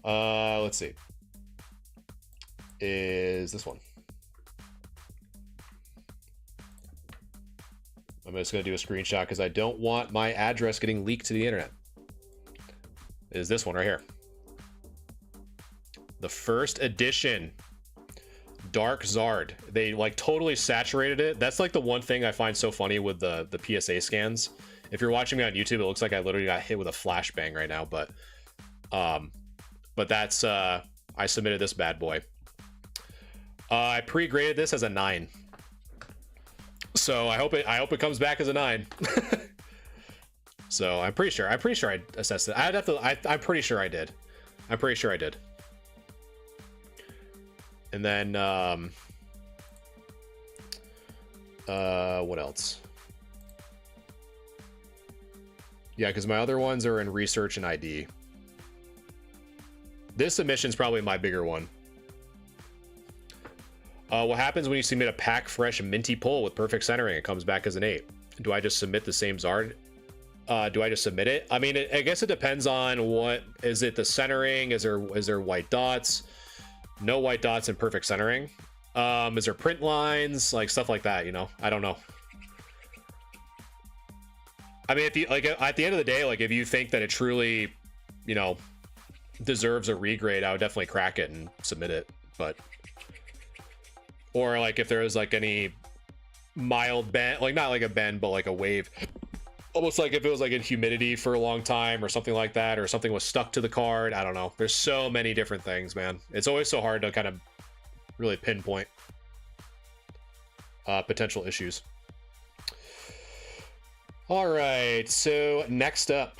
Let's see. Is this one. I'm just going to do a screenshot because I don't want my address getting leaked to the internet. Is this one right here. The first edition Dark Zard. They like totally saturated it. That's like the one thing I find so funny with the PSA scans. If you're watching me on YouTube, it looks like I literally got hit with a flashbang right now, but that's I submitted this bad boy. I pre-graded this as a 9. So I hope it comes back as a 9. So I'm pretty sure I assessed it. I'm pretty sure I did. And then what else? Yeah, because my other ones are in research and ID. This submission's probably my bigger one. What happens when you submit a pack fresh minty pull with perfect centering? It comes back as an 8. Do I just submit the same Zard? Do I just submit it? I mean, I guess it depends on what is it. The centering, is there white dots? No white dots and perfect centering. Is there print lines, like stuff like that? You know, I don't know. I mean, if you like, at the end of the day, like if you think that it truly, you know, deserves a regrade, I would definitely crack it and submit it. But or like if there was like any mild bend, like not like a bend, but like a wave, almost like if it was like in humidity for a long time or something like that, or something was stuck to the card. I don't know. There's so many different things, man. It's always so hard to kind of really pinpoint potential issues. All right, so next up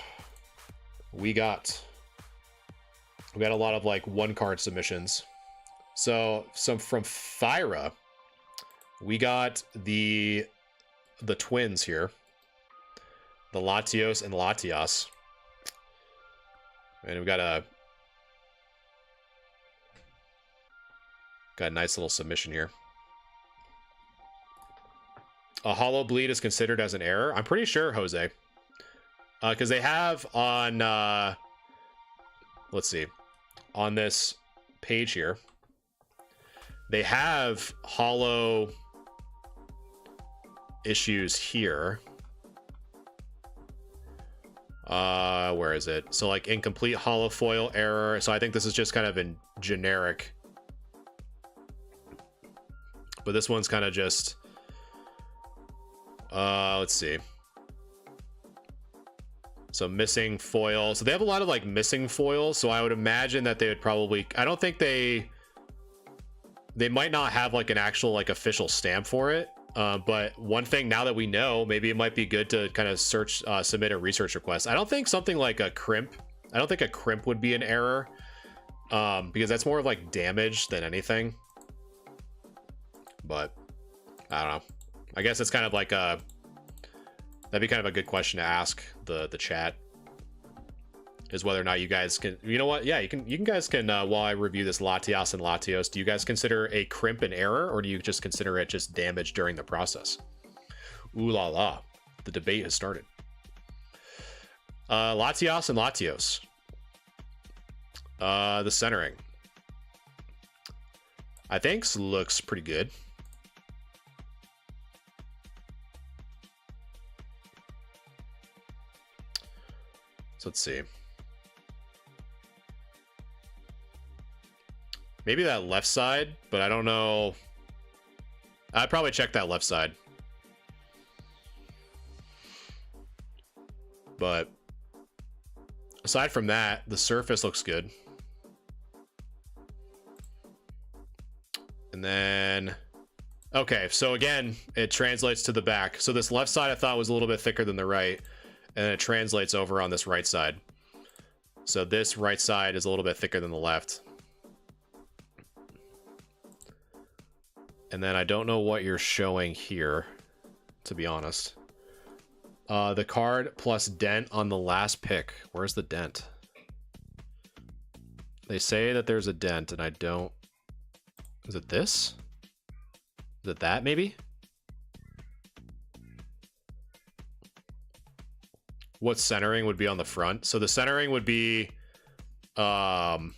we got a lot of like 1-card submissions. So some from Thyra, we got the twins here, the Latios and Latias, and we've got a nice little submission here. A hollow bleed is considered as an error. I'm pretty sure, Jose, because they have on let's see, on this page here, They have hollow issues here. Where is it? So like incomplete hollow foil error. So I think this is just kind of in generic. But this one's kind of just, let's see. So missing foil. So they have a lot of like missing foils. So I would imagine that they would probably, I don't think they might not have like an actual like official stamp for it. But one thing now that we know, maybe it might be good to kind of search, submit a research request. I don't think something like a crimp, I don't think a crimp would be an error, because that's more of like damage than anything. But I don't know. I guess it's kind of like a, that'd be kind of a good question to ask the chat, is whether or not you guys can, you know what? Yeah, you guys can, while I review this Latios and Latios, do you guys consider a crimp an error, or do you just consider it just damage during the process? Ooh la la. The debate has started. Latios and Latios. The centering, I think, looks pretty good. So let's see. Maybe that left side, but I don't know. I'd probably check that left side. But aside from that, the surface looks good. And then, okay, so again, it translates to the back. So this left side I thought was a little bit thicker than the right, and then it translates over on this right side. So this right side is a little bit thicker than the left. And then I don't know what you're showing here, to be honest. The card plus dent on the last pick. Where's the dent? They say that there's a dent, and I don't... Is it this? Is it that, maybe? What centering would be on the front? So the centering would be... because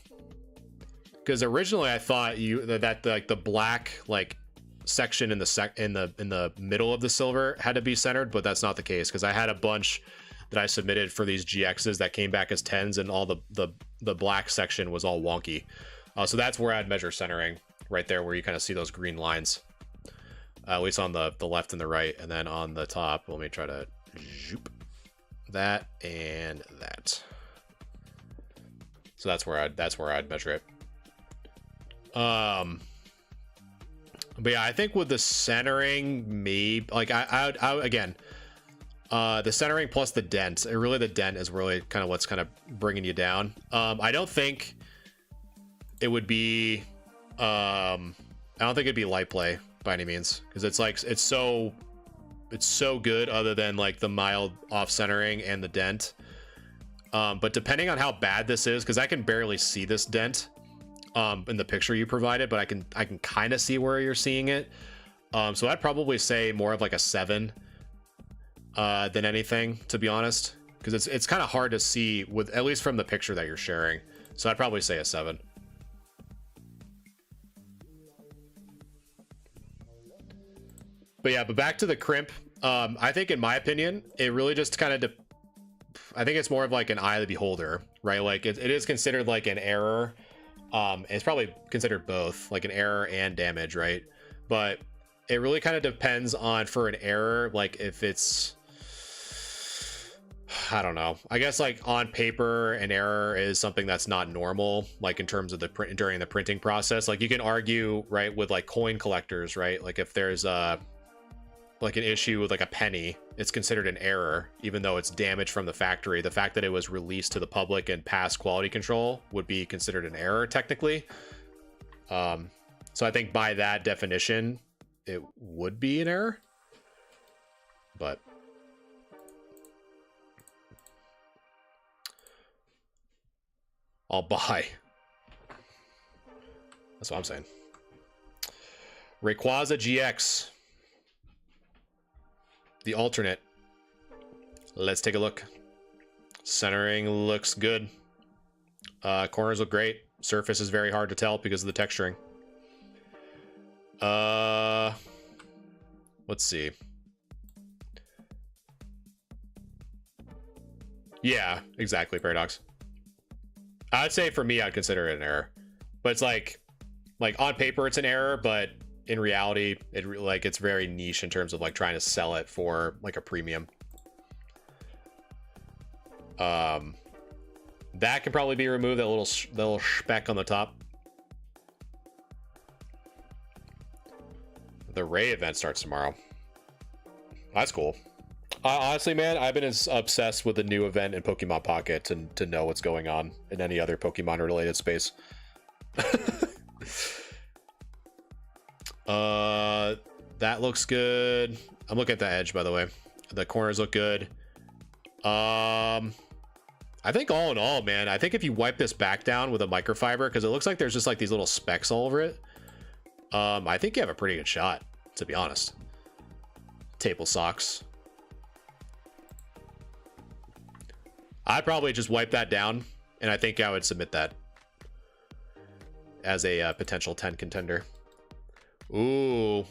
originally I thought that like the black like section in the middle of the silver had to be centered, but that's not the case, because I had a bunch that I submitted for these GXs that came back as 10s, and all the black section was all wonky. So that's where I'd measure centering, right there where you kind of see those green lines, at least on the left and the right. And then on the top, let me try to zoop that and that. So that's where I'd measure it. But yeah, I think with the centering, maybe like I again, the centering plus the dent, really the dent is really kind of what's kind of bringing you down. I don't think it would be, I don't think it'd be light play by any means, because it's like, it's so good other than like the mild off centering and the dent. But depending on how bad this is, because I can barely see this dent in the picture you provided, but I can kind of see where you're seeing it. So I'd probably say more of like a 7 than anything, to be honest, because it's kind of hard to see with, at least from the picture that you're sharing. So I'd probably say a 7. But yeah, but back to the crimp. I think in my opinion, it really just kind of, I think it's more of like an eye of the beholder, right? Like it is considered like an error. It's probably considered both, like an error and damage, right? But it really kind of depends on, for an error, like if it's, I don't know, I guess like on paper, an error is something that's not normal, like in terms of the print during the printing process. Like you can argue, right, with like coin collectors, right? Like if there's like an issue with like a penny, it's considered an error, even though it's damage from the factory. The fact that it was released to the public and passed quality control would be considered an error technically. So I think by that definition, it would be an error, but I'll buy. That's what I'm saying. Rayquaza GX. The alternate. Let's take a look. Centering looks good. Corners look great. Surface is very hard to tell because of the texturing. Let's see. Yeah, exactly, Paradox. I'd say for me, I'd consider it an error. But it's like on paper, it's an error, but in reality, it's very niche in terms of like trying to sell it for like a premium. That can probably be removed, that little speck on the top. The Ray event starts tomorrow. That's cool. Honestly, man, I've been as obsessed with the new event in Pokemon Pocket to know what's going on in any other Pokemon-related space. That looks good. I'm looking at the edge, by the way. The corners look good. I think all in all, man, I think if you wipe this back down with a microfiber, because it looks like there's just like these little specks all over it, I think you have a pretty good shot, to be honest. Table socks. I'd probably just wipe that down, and I think I would submit that as a potential 10 contender. Ooh.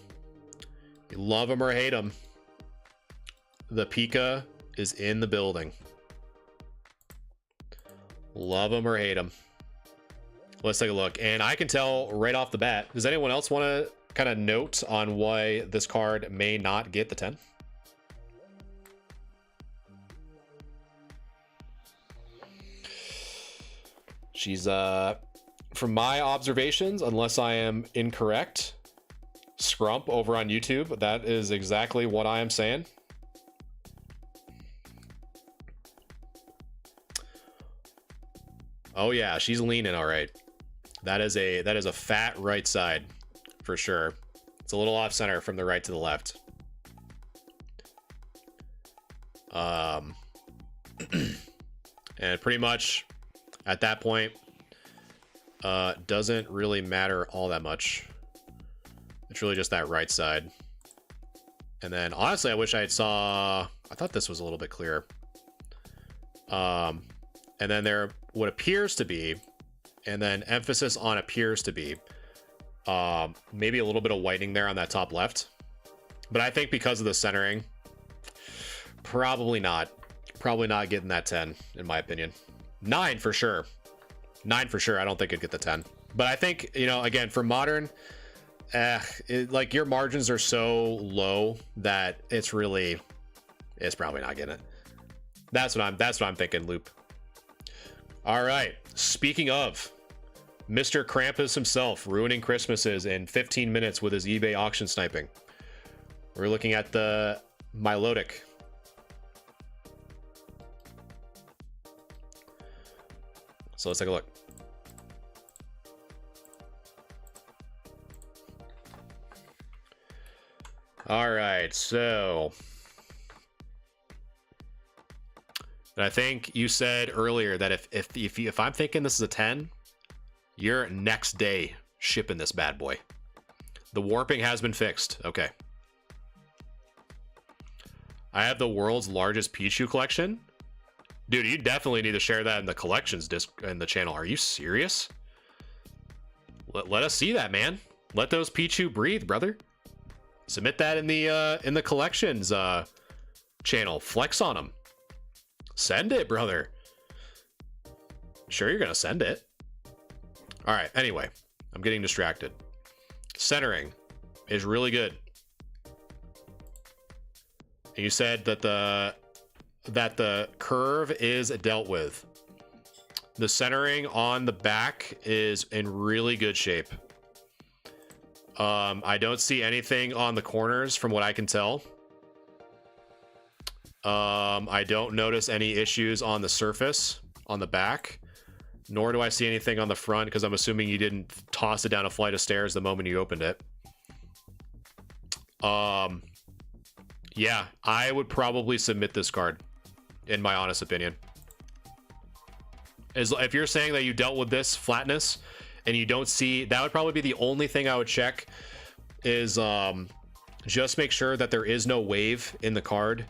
You love him or hate him. The Pika is in the building. Love him or hate him. Let's take a look. And I can tell right off the bat. Does anyone else want to kind of note on why this card may not get the 10? She's, from my observations, unless I am incorrect, Scrump over on YouTube, that is exactly what I am saying. Oh yeah, she's leaning all right. That is a fat right side for sure. It's a little off center from the right to the left. And pretty much at that point, doesn't really matter all that much. It's really just that right side. And then honestly, I wish I thought this was a little bit clearer. And then there what appears to be, and then emphasis on appears to be, maybe a little bit of whitening there on that top left. But I think because of the centering, probably not getting that 10, in my opinion. 9 for sure. 9 for sure. I don't think it'd get the 10. But I think, you know, again, for modern, like your margins are so low that it's probably not getting it. That's what I'm thinking, Loop. All right. Speaking of Mr. Krampus himself ruining Christmases in 15 minutes with his eBay auction sniping. We're looking at the Milotic. So let's take a look. All right, so and I think you said earlier that if I'm thinking this is a 10, you're next day shipping this bad boy. The warping has been fixed. Okay. I have the world's largest Pichu collection. Dude, you definitely need to share that in the collections disc in the channel. Are you serious? Let us see that, man. Let those Pichu breathe, brother. Submit that in the collections channel. Flex on them. Send it, brother. Sure, you're gonna send it. All right. Anyway, I'm getting distracted. Centering is really good. And you said that the curve is dealt with. The centering on the back is in really good shape. I don't see anything on the corners from what I can tell. I don't notice any issues on the surface on the back, nor do I see anything on the front because I'm assuming you didn't toss it down a flight of stairs the moment you opened it. Yeah, I would probably submit this card, in my honest opinion. If you're saying that you dealt with this flatness and you don't see, that would probably be the only thing I would check is just make sure that there is no wave in the card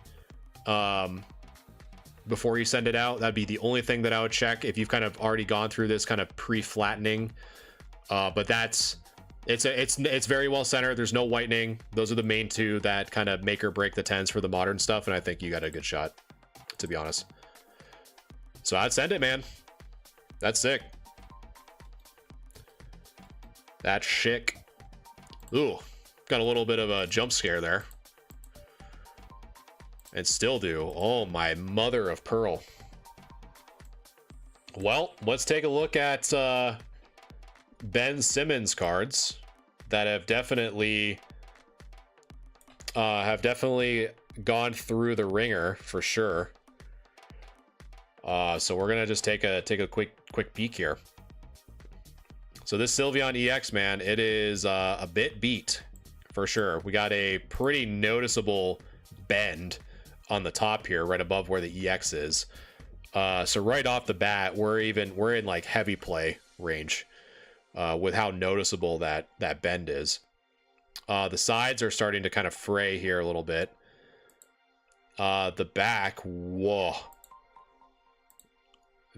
before you send it out. That'd be the only thing that I would check if you've kind of already gone through this kind of pre-flattening. But that's It's very well centered. There's no whitening. Those are the main two that kind of make or break the 10s for the modern stuff, and I think you got a good shot, to be honest. So I'd send it, man. That's sick. That's chic. Ooh, got a little bit of a jump scare there. And still do. Oh, my mother of pearl. Well, let's take a look at Ben Simmons cards that have definitely gone through the ringer for sure. So we're gonna just take a quick peek here. So this Sylveon EX, man, it is a bit beat for sure. We got a pretty noticeable bend on the top here, right above where the EX is. So right off the bat, we're in like heavy play range with how noticeable that bend is. The sides are starting to kind of fray here a little bit. The back, whoa.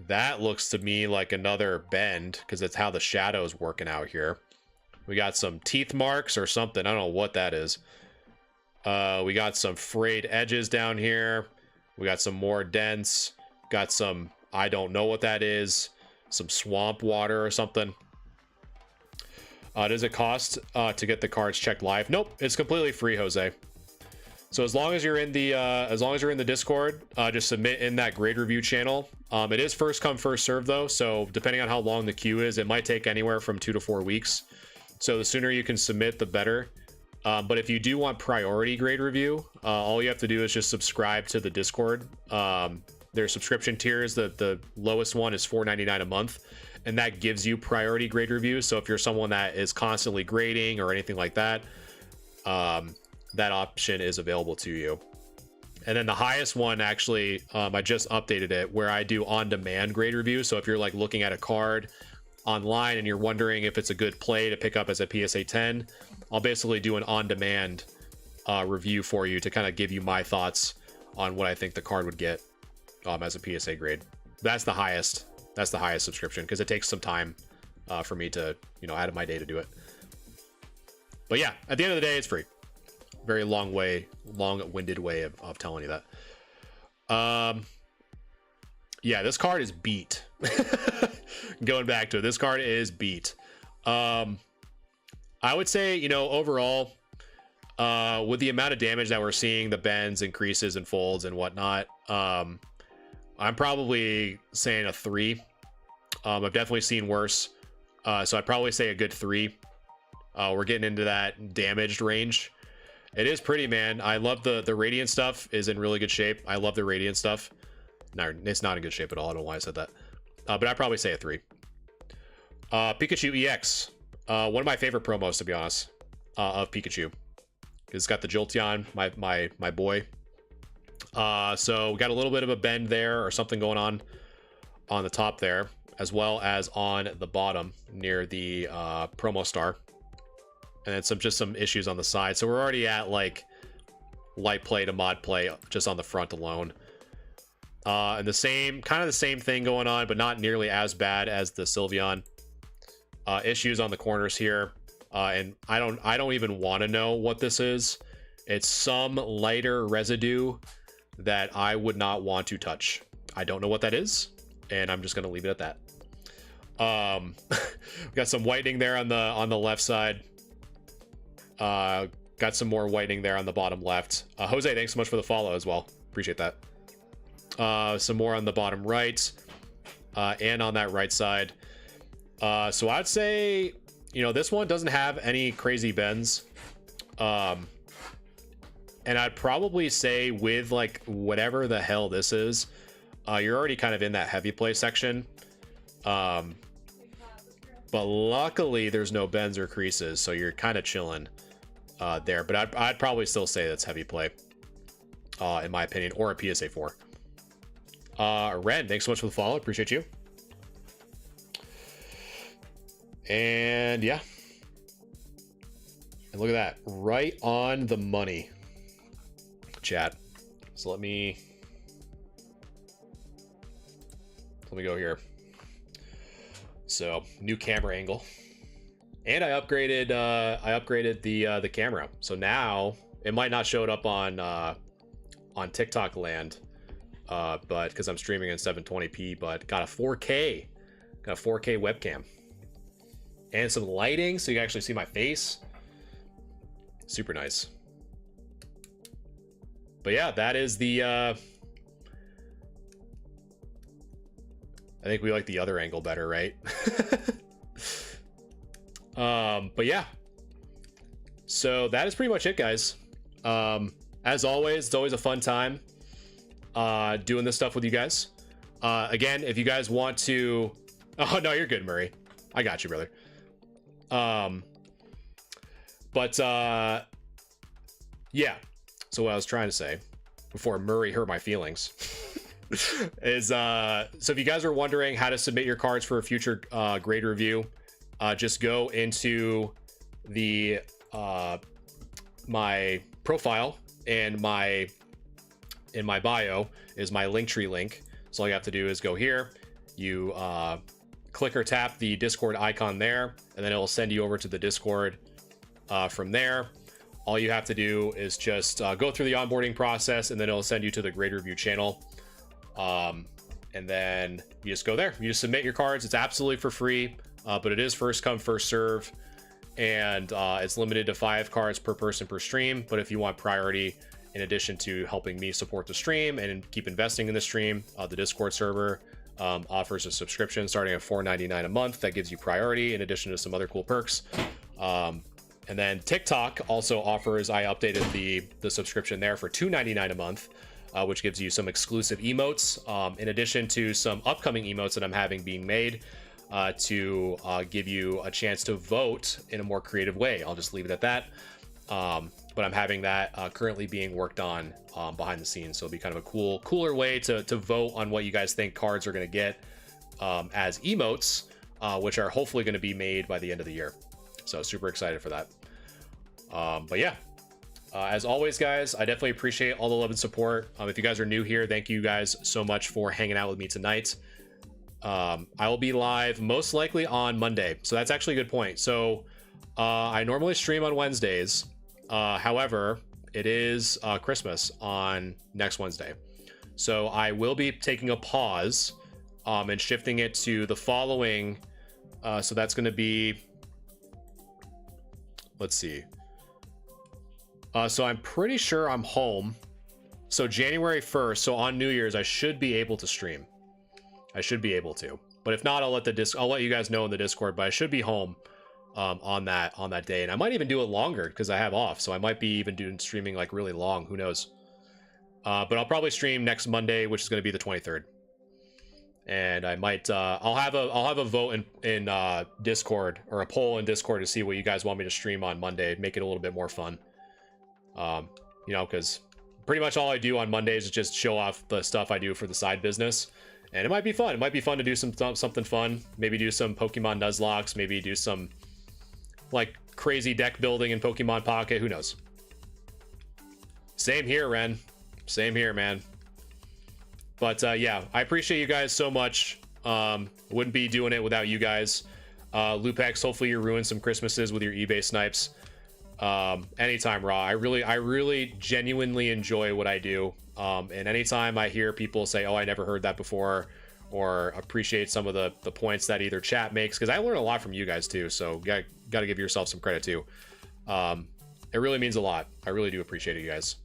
That looks to me like another bend because it's how the shadow's working out here. We got some teeth marks or something. I don't know what that is. We got some frayed edges down here. We got some more dents. Got some, I don't know what that is. Some swamp water or something. Does it cost to get the cards checked live? Nope, it's completely free, Jose. So as long as you're in the Discord, just submit in that grade review channel. It is first come first serve though, so depending on how long the queue is, it might take anywhere from 2 to 4 weeks. So the sooner you can submit, the better. But if you do want priority grade review, all you have to do is just subscribe to the Discord. Their subscription tiers, the lowest one is $4.99 a month, and that gives you priority grade review. So if you're someone that is constantly grading or anything like that, that option is available to you. And then the highest one, actually, I just updated it, where I do on-demand grade review. So if you're like looking at a card online and you're wondering if it's a good play to pick up as a PSA 10, I'll basically do an on-demand review for you to kind of give you my thoughts on what I think the card would get as a PSA grade. That's the highest subscription because it takes some time for me to, out of my day to do it. But yeah, at the end of the day, it's free. Very long-winded way of telling you that. Yeah, this card is beat. Going back to it, this card is beat. I would say, overall, with the amount of damage that we're seeing, the bends, increases, and folds and whatnot, I'm probably saying a 3. I've definitely seen worse, so I'd probably say a good 3. We're getting into that damaged range. It is pretty, man. I love the Radiant stuff is in really good shape. I love the Radiant stuff. No, it's not in good shape at all. I don't know why I said that. But I'd probably say a 3. Pikachu EX. One of my favorite promos, to be honest, of Pikachu. It's got the Jolteon, my boy. So we got a little bit of a bend there or something going on the top there, as well as on the bottom near the promo star. And then just some issues on the side. So we're already at like light play to mod play just on the front alone. And the same thing going on, but not nearly as bad as the Sylveon. Issues on the corners here. And I don't even want to know what this is. It's some lighter residue that I would not want to touch. I don't know what that is, and I'm just gonna leave it at that. We got some whitening there on the left side. Got some more whitening there on the bottom left. Jose, thanks so much for the follow as well. Appreciate that. Some more on the bottom right, and on that right side. So I'd say, this one doesn't have any crazy bends. And I'd probably say with like whatever the hell this is, you're already kind of in that heavy play section. But luckily there's no bends or creases, so you're kind of chilling there. But I'd probably still say that's heavy play, in my opinion, or a PSA 4. Ren, thanks so much for the follow. Appreciate you. And yeah. And look at that. Right on the money, chat. So let me go here. So new camera angle. And I upgraded the camera. So now it might not show it up on TikTok land, but because I'm streaming in 720p, but got a 4K webcam and some lighting so you can actually see my face. Super nice. But yeah, that is the I think we like the other angle better, right? But yeah, so that is pretty much it, guys. As always, it's always a fun time doing this stuff with you guys. Again, if you guys want to, oh no, you're good, Murray, I got you, brother. Yeah, so what I was trying to say before Murray hurt my feelings is so if you guys are wondering how to submit your cards for a future grade review, just go into the my profile, and in my bio is my Linktree link. So all you have to do is go here, you click or tap the Discord icon there, and then it'll send you over to the Discord. From there, all you have to do is just go through the onboarding process, and then it'll send you to the grade review channel. And then you just go there, you just submit your cards. It's absolutely for free, but it is first come first serve, and it's limited to 5 cards per person per stream. But if you want priority, in addition to helping me support the stream and keep investing in the stream, the Discord server offers a subscription starting at $4.99 a month that gives you priority in addition to some other cool perks. And then TikTok also offers, I updated the subscription there for $2.99 a month, which gives you some exclusive emotes, in addition to some upcoming emotes that I'm having being made to give you a chance to vote in a more creative way. I'll just leave it at that. But I'm having that currently being worked on behind the scenes. So it'll be kind of a cooler way to vote on what you guys think cards are going to get as emotes, which are hopefully going to be made by the end of the year. So super excited for that. But yeah, as always, guys, I definitely appreciate all the love and support. If you guys are new here, thank you guys so much for hanging out with me tonight. I will be live most likely on Monday. So that's actually a good point. So I normally stream on Wednesdays. However, it is Christmas on next Wednesday. So I will be taking a pause and shifting it to the following. So that's going to be, let's see. So I'm pretty sure I'm home. So January 1st. So on New Year's, I should be able to stream. I should be able to. But if not, I'll let you guys know in the Discord. But I should be home on that day, and I might even do it longer because I have off. So I might be even doing streaming like really long. Who knows? But I'll probably stream next Monday, which is going to be the 23rd. And I might I'll have a vote in Discord, or a poll in Discord, to see what you guys want me to stream on Monday, make it a little bit more fun. You know, because pretty much all I do on Mondays is just show off the stuff I do for the side business, and it might be fun. It might be fun to do something fun. Maybe do some Pokemon Nuzlocke, maybe do some like crazy deck building in Pokemon Pocket. Who knows? Same here, Ren. Same here, man. But yeah, I appreciate you guys so much. Wouldn't be doing it without you guys. Lupex, hopefully you ruin some Christmases with your eBay snipes. Anytime, Raw. I really genuinely enjoy what I do. And anytime I hear people say, oh, I never heard that before, or appreciate some of the points that either chat makes, because I learn a lot from you guys too. So got to give yourself some credit too. It really means a lot. I really do appreciate it, you guys.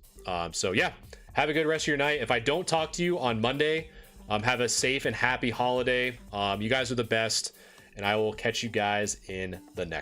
So yeah, have a good rest of your night. If I don't talk to you on Monday, have a safe and happy holiday. You guys are the best, and I will catch you guys in the next.